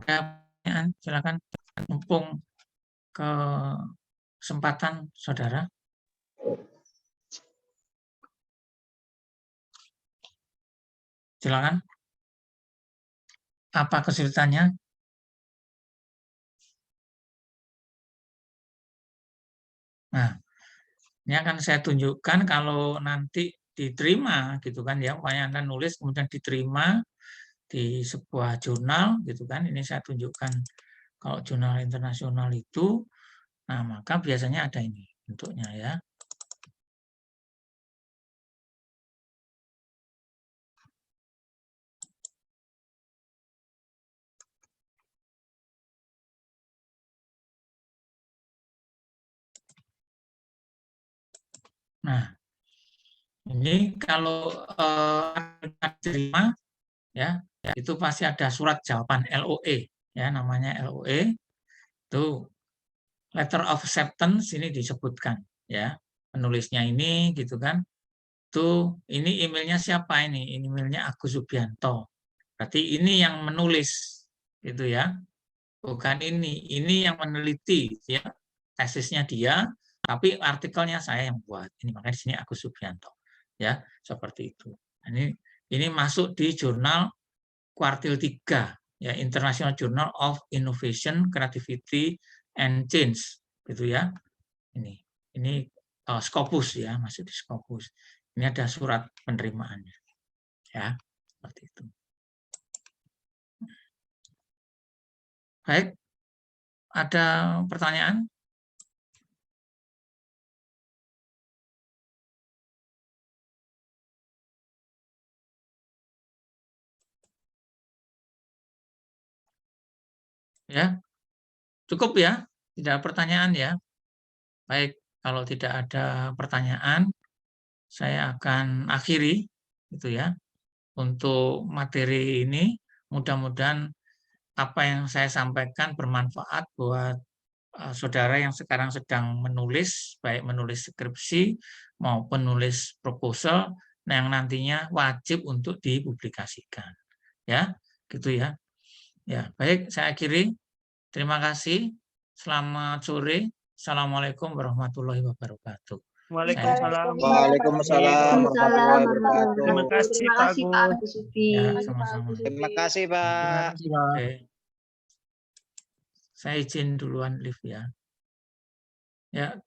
Ada pertanyaan, silakan, mumpung kesempatan saudara. Silakan. Apa kesulitannya? Nah, ini akan saya tunjukkan kalau nanti diterima gitu kan ya, upaya Anda nulis kemudian diterima di sebuah jurnal gitu kan. Ini saya tunjukkan kalau jurnal internasional itu, nah maka biasanya ada ini bentuknya ya. Nah, ini kalau diterima ya, itu pasti ada surat jawaban LOE ya, namanya LOE. Itu letter of acceptance, ini disebutkan ya. Penulisnya ini gitu kan. Tuh, ini emailnya siapa ini? Ini emailnya Agus Subianto. Berarti ini yang menulis gitu ya. Bukan ini. Ini yang meneliti ya. Tesisnya dia, tapi artikelnya saya yang buat. Ini makanya di sini Agus Subianto. Ya, seperti itu. Ini masuk di jurnal kuartil 3 ya, International Journal of Innovation, Creativity and Change gitu ya. Ini Scopus ya, masuk di Scopus. Ini ada surat penerimaannya ya, seperti itu. Baik, ada pertanyaan? Ya, cukup ya? Tidak ada pertanyaan ya? Baik, kalau tidak ada pertanyaan, saya akan akhiri gitu ya. Untuk materi ini, mudah-mudahan apa yang saya sampaikan bermanfaat buat saudara yang sekarang sedang menulis, baik menulis skripsi maupun menulis proposal, yang nantinya wajib untuk dipublikasikan. Ya, gitu ya. Ya, baik, saya akhiri. Terima kasih. Selamat sore. Assalamualaikum warahmatullahi wabarakatuh. Waalaikumsalam. Waalaikumsalam warahmatullahi wabarakatuh. Terima kasih Terima Pak kasih Pak Agus. Agus Sufi. Ya, sama-sama. Terima kasih, Pak. Oke. Saya izin duluan live ya. Ya,